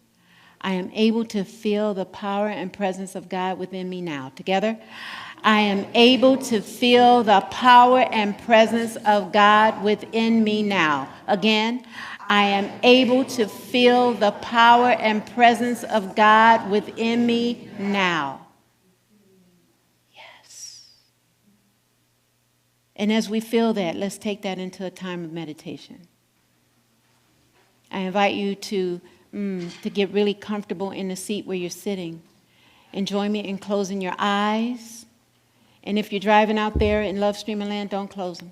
I am able to feel the power and presence of God within me now. Together, I am able to feel the power and presence of God within me now. Again, I am able to feel the power and presence of God within me now. Yes. And as we feel that, let's take that into a time of meditation. I invite you to get really comfortable in the seat where you're sitting. And join me in closing your eyes. And if you're driving out there in Love Streaming Land, don't close them.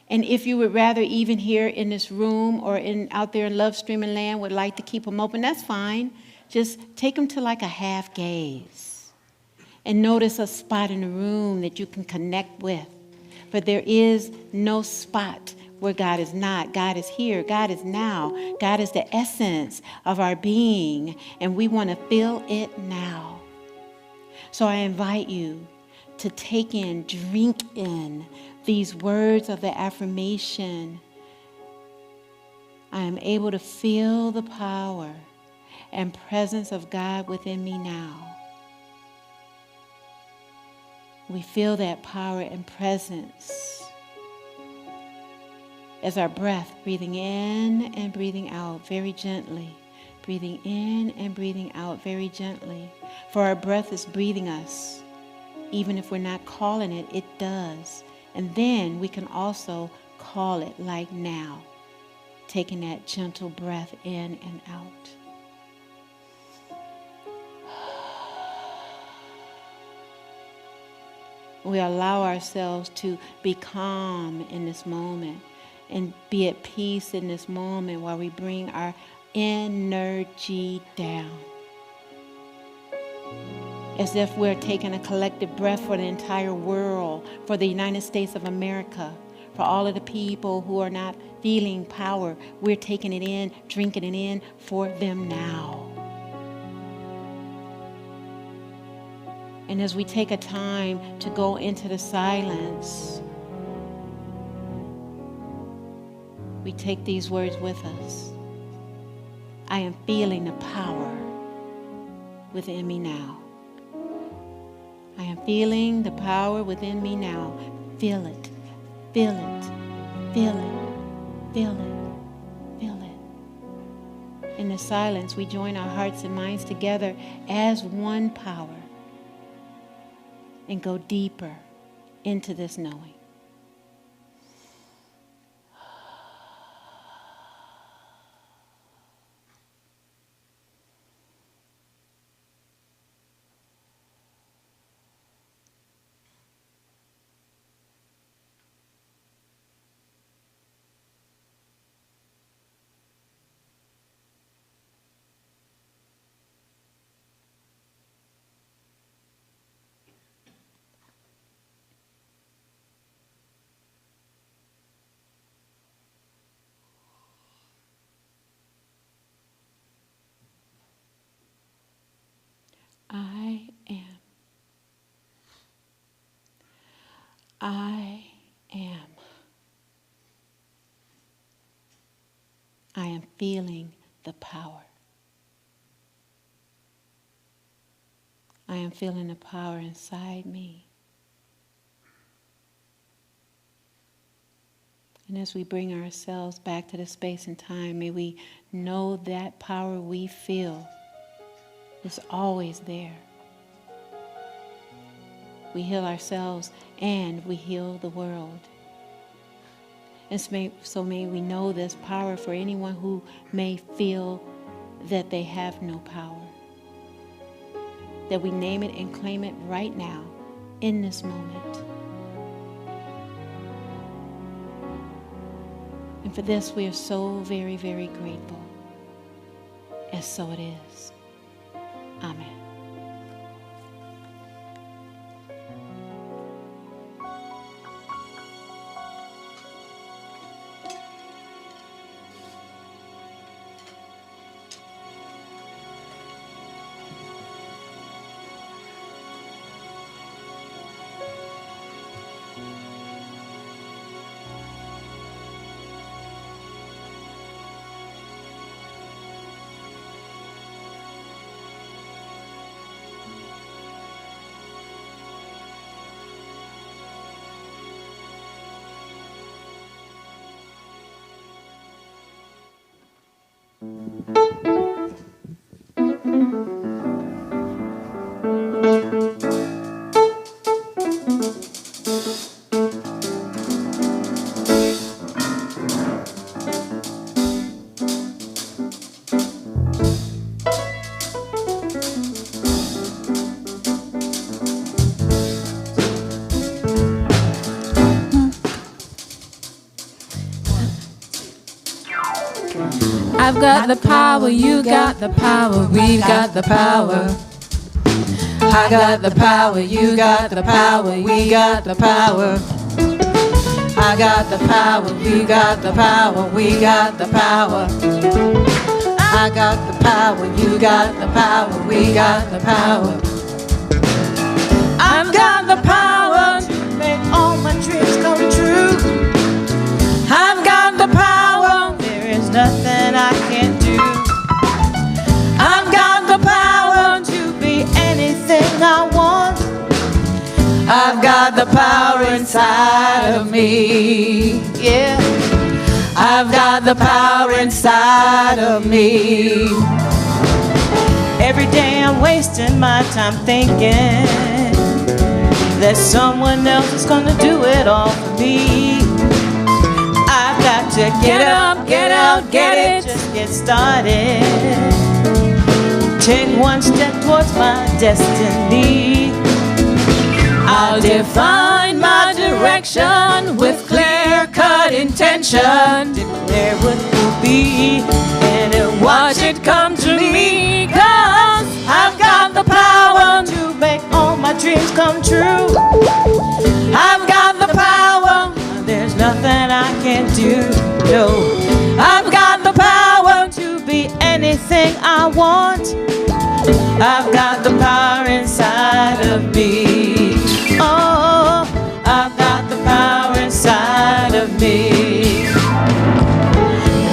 And if you would rather, even here in this room or out there in Love Streaming Land, would like to keep them open, that's fine. Just take them to like a half gaze. And notice a spot in the room that you can connect with. But there is no spot where God is not. God is here. God is now. God is the essence of our being. And we want to feel it now. So I invite you to take in, drink in these words of the affirmation. I am able to feel the power and presence of God within me now. We feel that power and presence as our breath, breathing in and breathing out very gently. Breathing in and breathing out very gently. For our breath is breathing us. Even if we're not calling it, it does. And then we can also call it like now, taking that gentle breath in and out. We allow ourselves to be calm in this moment and be at peace in this moment while we bring our energy down. As if we're taking a collective breath for the entire world, for the United States of America, for all of the people who are not feeling power. We're taking it in, drinking it in for them now. And as we take a time to go into the silence, we take these words with us. I am feeling the power within me now. I am feeling the power within me now. Feel it. Feel it, feel it, feel it, feel it. In the silence, we join our hearts and minds together as one power and go deeper into this knowing. I am. I am. I am feeling the power. I am feeling the power inside me. And as we bring ourselves back to the space and time, may we know that power we feel is always there. We heal ourselves and we heal the world. And so may we know this power for anyone who may feel that they have no power. That we name it and claim it right now, in this moment. And for this we are so very, very grateful. And so it is. Amen. I've got the power, you got the power, we've got the power. I got the power, you got the power, we got the power. I got the power, you got the power, we got the power. I got the power, you got the power, we got the power. I've got the power to make all my dreams come true. I've got the power, there is nothing I can't do. I've got the power to be anything I want. I've got the power inside of me, yeah. I've got the power inside of me. Every day I'm wasting my time thinking that someone else is gonna do it all for me. I've got to get up, get out, get it, just get started. Take one step towards my destiny. I'll define my direction with clear-cut intention. Declare what will be and watch it come to me. 'Cause I've got the power to make all my dreams come true. I've got the power, there's nothing I can't do. No, I've got the power to be anything I want. I've got the power inside of me. Oh, I've got the power inside of me.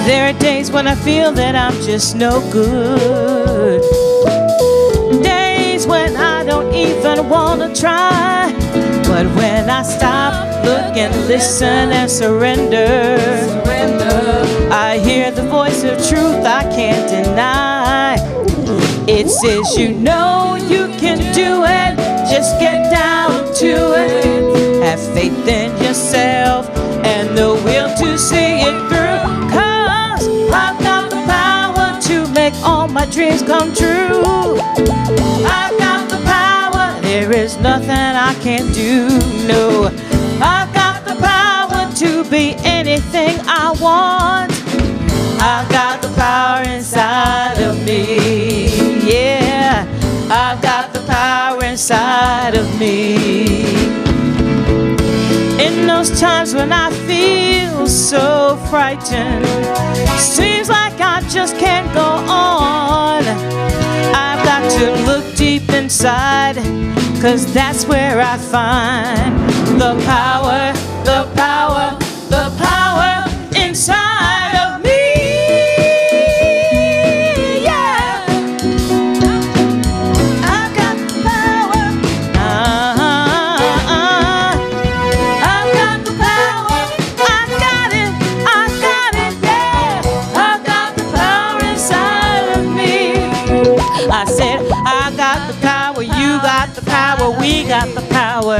There are days when I feel that I'm just no good. Days when I don't even want to try. But when I stop, look and listen and surrender, I hear the voice of truth I can't deny. It says, you know you can do it, just get down to it. Have faith in yourself and the will to see it through. 'Cause I've got the power to make all my dreams come true. I've got the power, there is nothing I can't do, no. I've got the power to be anything I want. I've got the power inside of me, yeah. I've got the power inside of me. In those times when I feel so frightened, seems like I just can't go on, I've got to look deep inside, 'cause that's where I find the power, the power, the power inside of me. I said, I got the power, you got the power, we got the power.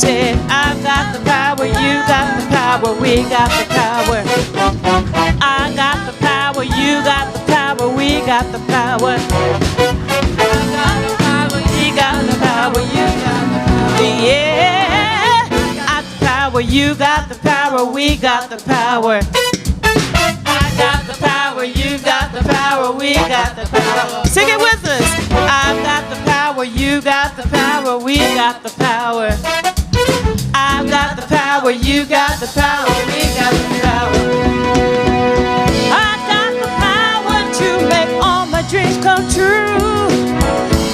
Said, I've got the power, you got the power, we got the power. I got the power, you got the power, we got the power. I got the power, you got the power, you got the power. Yeah, I got the power, you got the power, we got the power. I got the power, you got the power, we got the power. Sing it with us. I've got the power, you got the power, we got the power. I've got the power, you got the power, we got the power. I got the power to make all my dreams come true.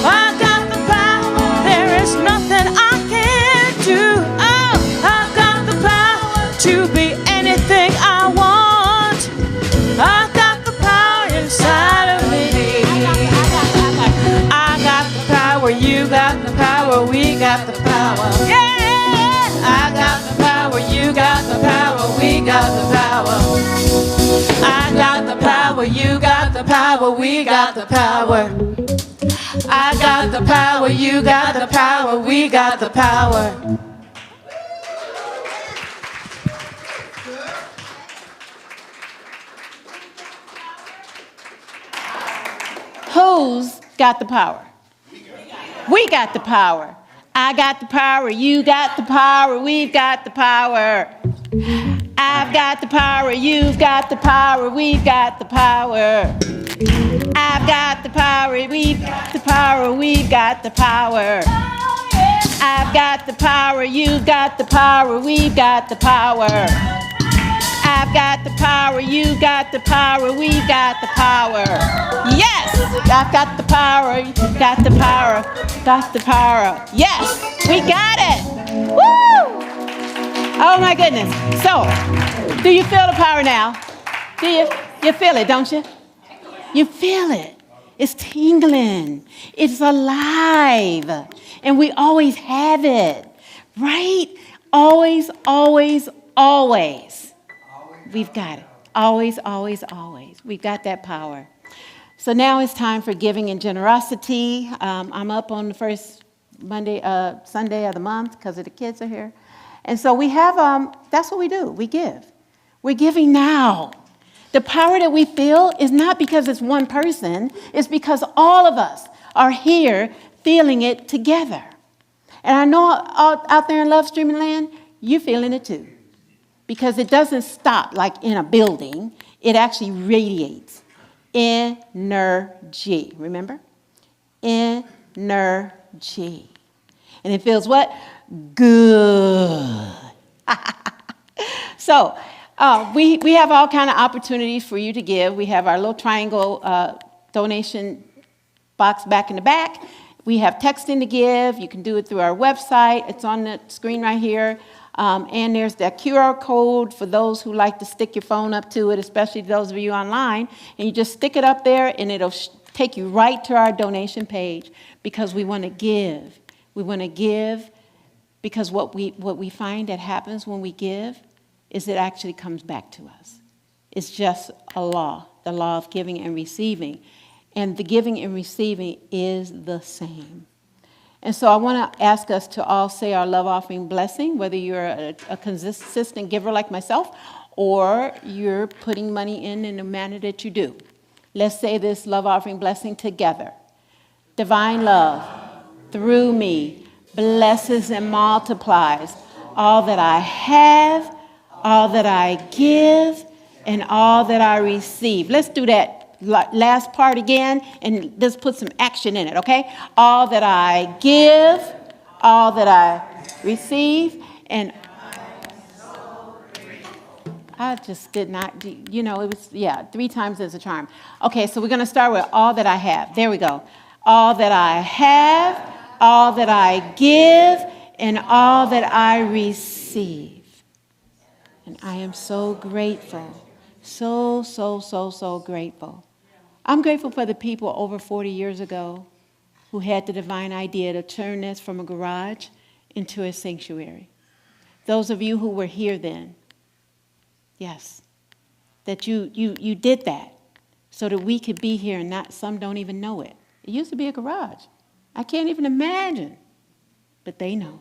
I got the power, there is nothing I can't do. Oh, I've got the power to be anything I want. I've got the power inside of me. I got the power, you got the power, we got the power. Yeah! I got the power, you got the power, we got the power. I got the power, you got the power, we got the power. I got the power, you got the power, we got the power. Who's got the power? We got the power. I got the power, you got the power, we've got the power. I've got the power, you've got the power, we've got the power. I've got the power, we've got the power, we've got the power. I've got the power, you've got the power, we've got the power. I've got the power, you got the power, we got the power. Yes, I've got the power, you got the power, got the power. Yes, we got it. Woo! Oh my goodness. So, do you feel the power now? Do you? You feel it, don't you? You feel it. It's tingling. It's alive. And we always have it, right? Always, always, always. We've got it. Always, always, always. We've got that power. So now it's time for giving and generosity. I'm up on the first Sunday of the month because the kids are here. And so we have, that's what we do. We give. We're giving now. The power that we feel is not because it's one person. It's because all of us are here feeling it together. And I know out there in Love Streaming Land, you're feeling it too. Because it doesn't stop like in a building. It actually radiates. Energy. Remember? Energy. And it feels what? Good. So we have all kind of opportunities for you to give. We have our little triangle donation box back in the back. We have texting to give. You can do it through our website. It's on the screen right here. And there's that QR code for those who like to stick your phone up to it, especially those of you online. And you just stick it up there, and it'll take you right to our donation page because we want to give. We want to give Because what we find that happens when we give is it actually comes back to us. It's just a law, the law of giving and receiving. And the giving and receiving is the same. And so I want to ask us to all say our love offering blessing, whether you're a consistent giver like myself or you're putting money in the manner that you do. Let's say this love offering blessing together. Divine love, through me, blesses and multiplies all that I have, all that I give, and all that I receive. Let's do that last part again, and let's put some action in it, okay? All that I give, all that I receive, and I just did not, it was, 3 times as a charm. Okay, so we're going to start with all that I have. There we go. All that I have, all that I give, and all that I receive. And I am so grateful. So grateful. I'm grateful for the people over 40 years ago who had the divine idea to turn this from a garage into a sanctuary. Those of you who were here then, yes, that you did that so that we could be here, and not some don't even know it. It used to be a garage. I can't even imagine, but they know.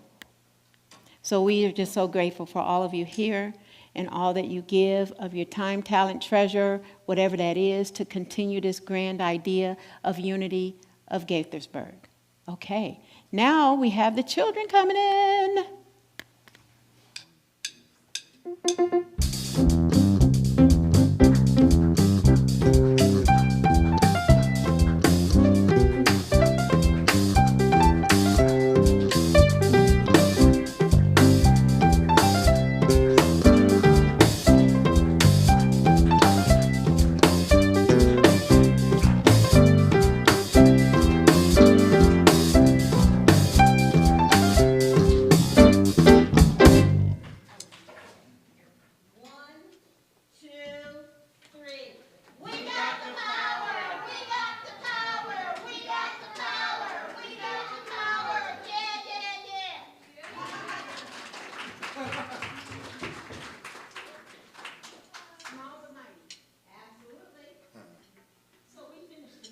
So we are just so grateful for all of you here and all that you give of your time, talent, treasure, whatever that is, to continue this grand idea of unity of Gaithersburg. Okay, now we have the children coming in.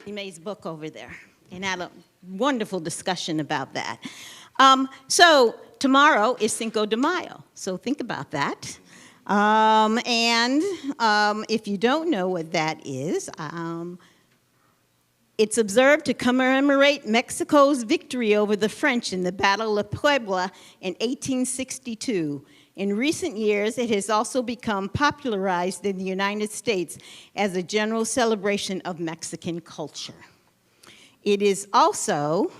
May's book over there, and had a wonderful discussion about that. So tomorrow is Cinco de Mayo, so think about that. If you don't know what that is, it's observed to commemorate Mexico's victory over the French in the Battle of Puebla in 1862. In recent years, it has also become popularized in the United States as a general celebration of Mexican culture. It is also,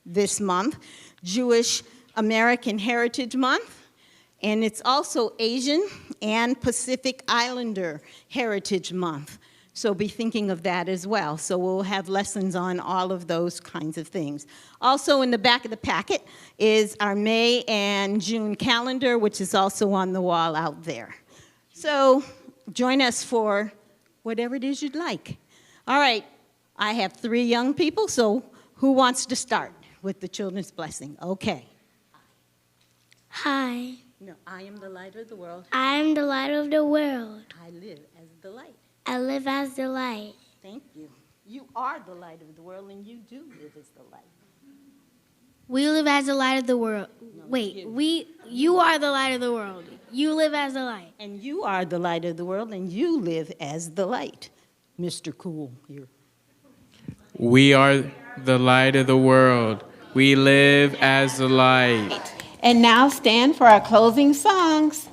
this month, Jewish American Heritage Month, and it's also Asian and Pacific Islander Heritage Month. So be thinking of that as well. So we'll have lessons on all of those kinds of things. Also in the back of the packet is our May and June calendar, which is also on the wall out there. So join us for whatever it is you'd like. All right, I have 3 young people, so who wants to start with the children's blessing? Okay. Hi, No, I am the light of the world. I am the light of the world. I live as the light. I live as the light. Thank you. You are the light of the world, and you do live as the light. We live as the light of the world. Wait, you are the light of the world. You live as the light. And you are the light of the world, and you live as the light. Mr. Cool here. We are the light of the world. We live as the light. And now stand for our closing songs.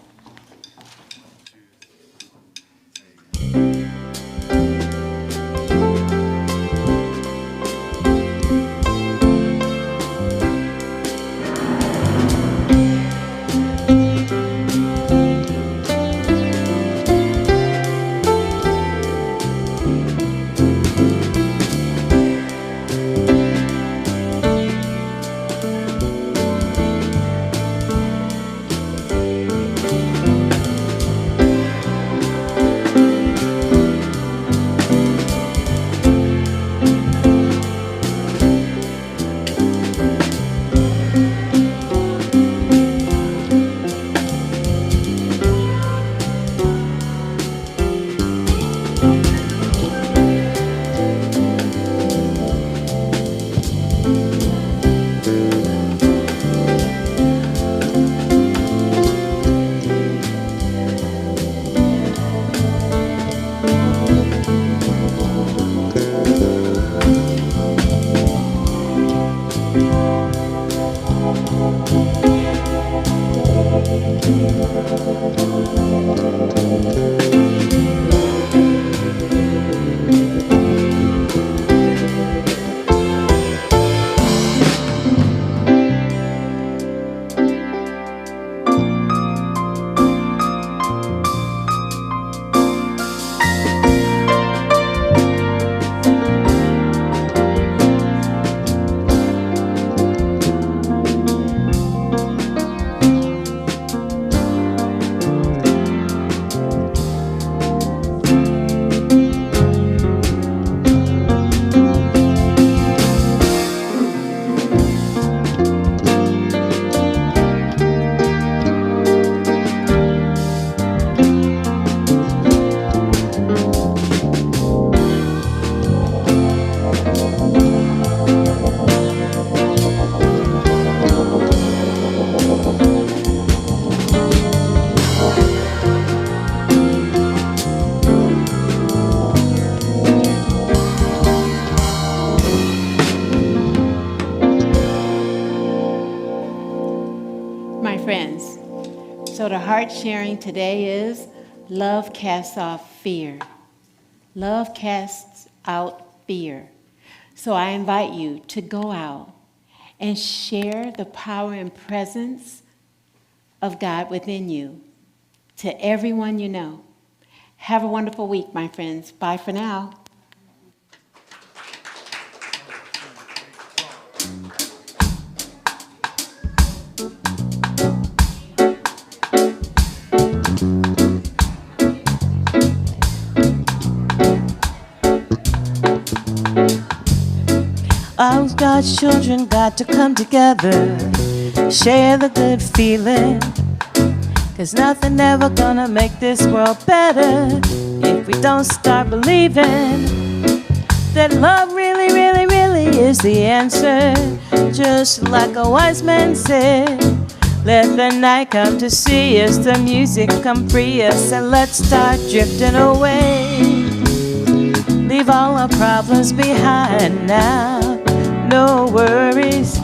So the heart sharing today is love casts off fear. Love casts out fear. So I invite you to go out and share the power and presence of God within you to everyone you know. Have a wonderful week, my friends. Bye for now. All God's children got to come together, share the good feeling. 'Cause nothing ever gonna make this world better if we don't start believing that love really, really, really is the answer. Just like a wise man said, let the night come to see us, the music come free us, and let's start drifting away. Leave all our problems behind now, no worries.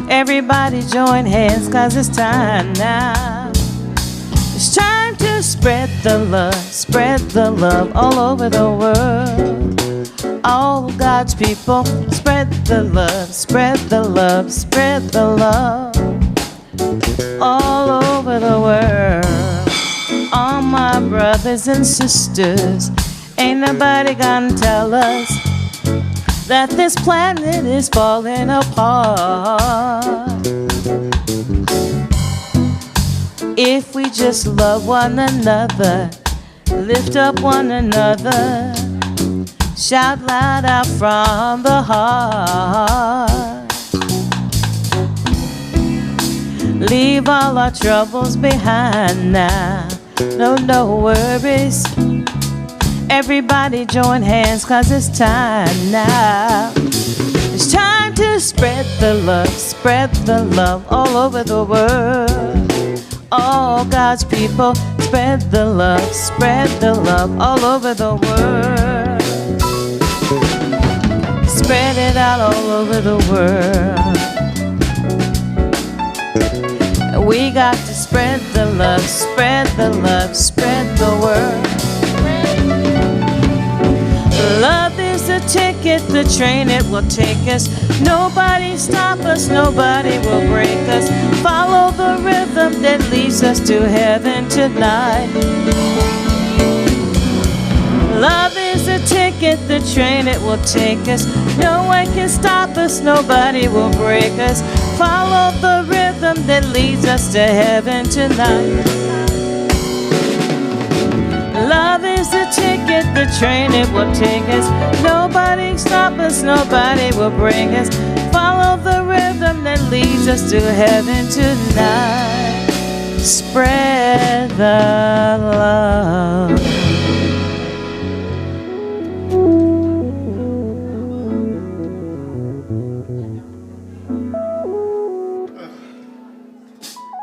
Everybody join hands, 'cause it's time now. It's time to spread the love all over the world. All God's people, spread the love, spread the love, spread the love all over the world. All my brothers and sisters, ain't nobody gonna tell us that this planet is falling apart. If we just love one another, lift up one another, shout loud out from the heart. Leave all our troubles behind now, no worries. Everybody join hands, 'cause it's time now. It's time to spread the love all over the world. All God's people, spread the love all over the world. Spread it out all over the world. We got to spread the love, spread the word. Love is the ticket, the train it will take us. Nobody stop us, nobody will break us. Follow the rhythm that leads us to heaven tonight. Love is the ticket, the train it will take us. No one can stop us, nobody will break us. Follow the rhythm that leads us to heaven tonight. Love is the ticket, the train it will take us. Nobody stop us, nobody will break us. Follow the rhythm that leads us to heaven tonight. Spread the love.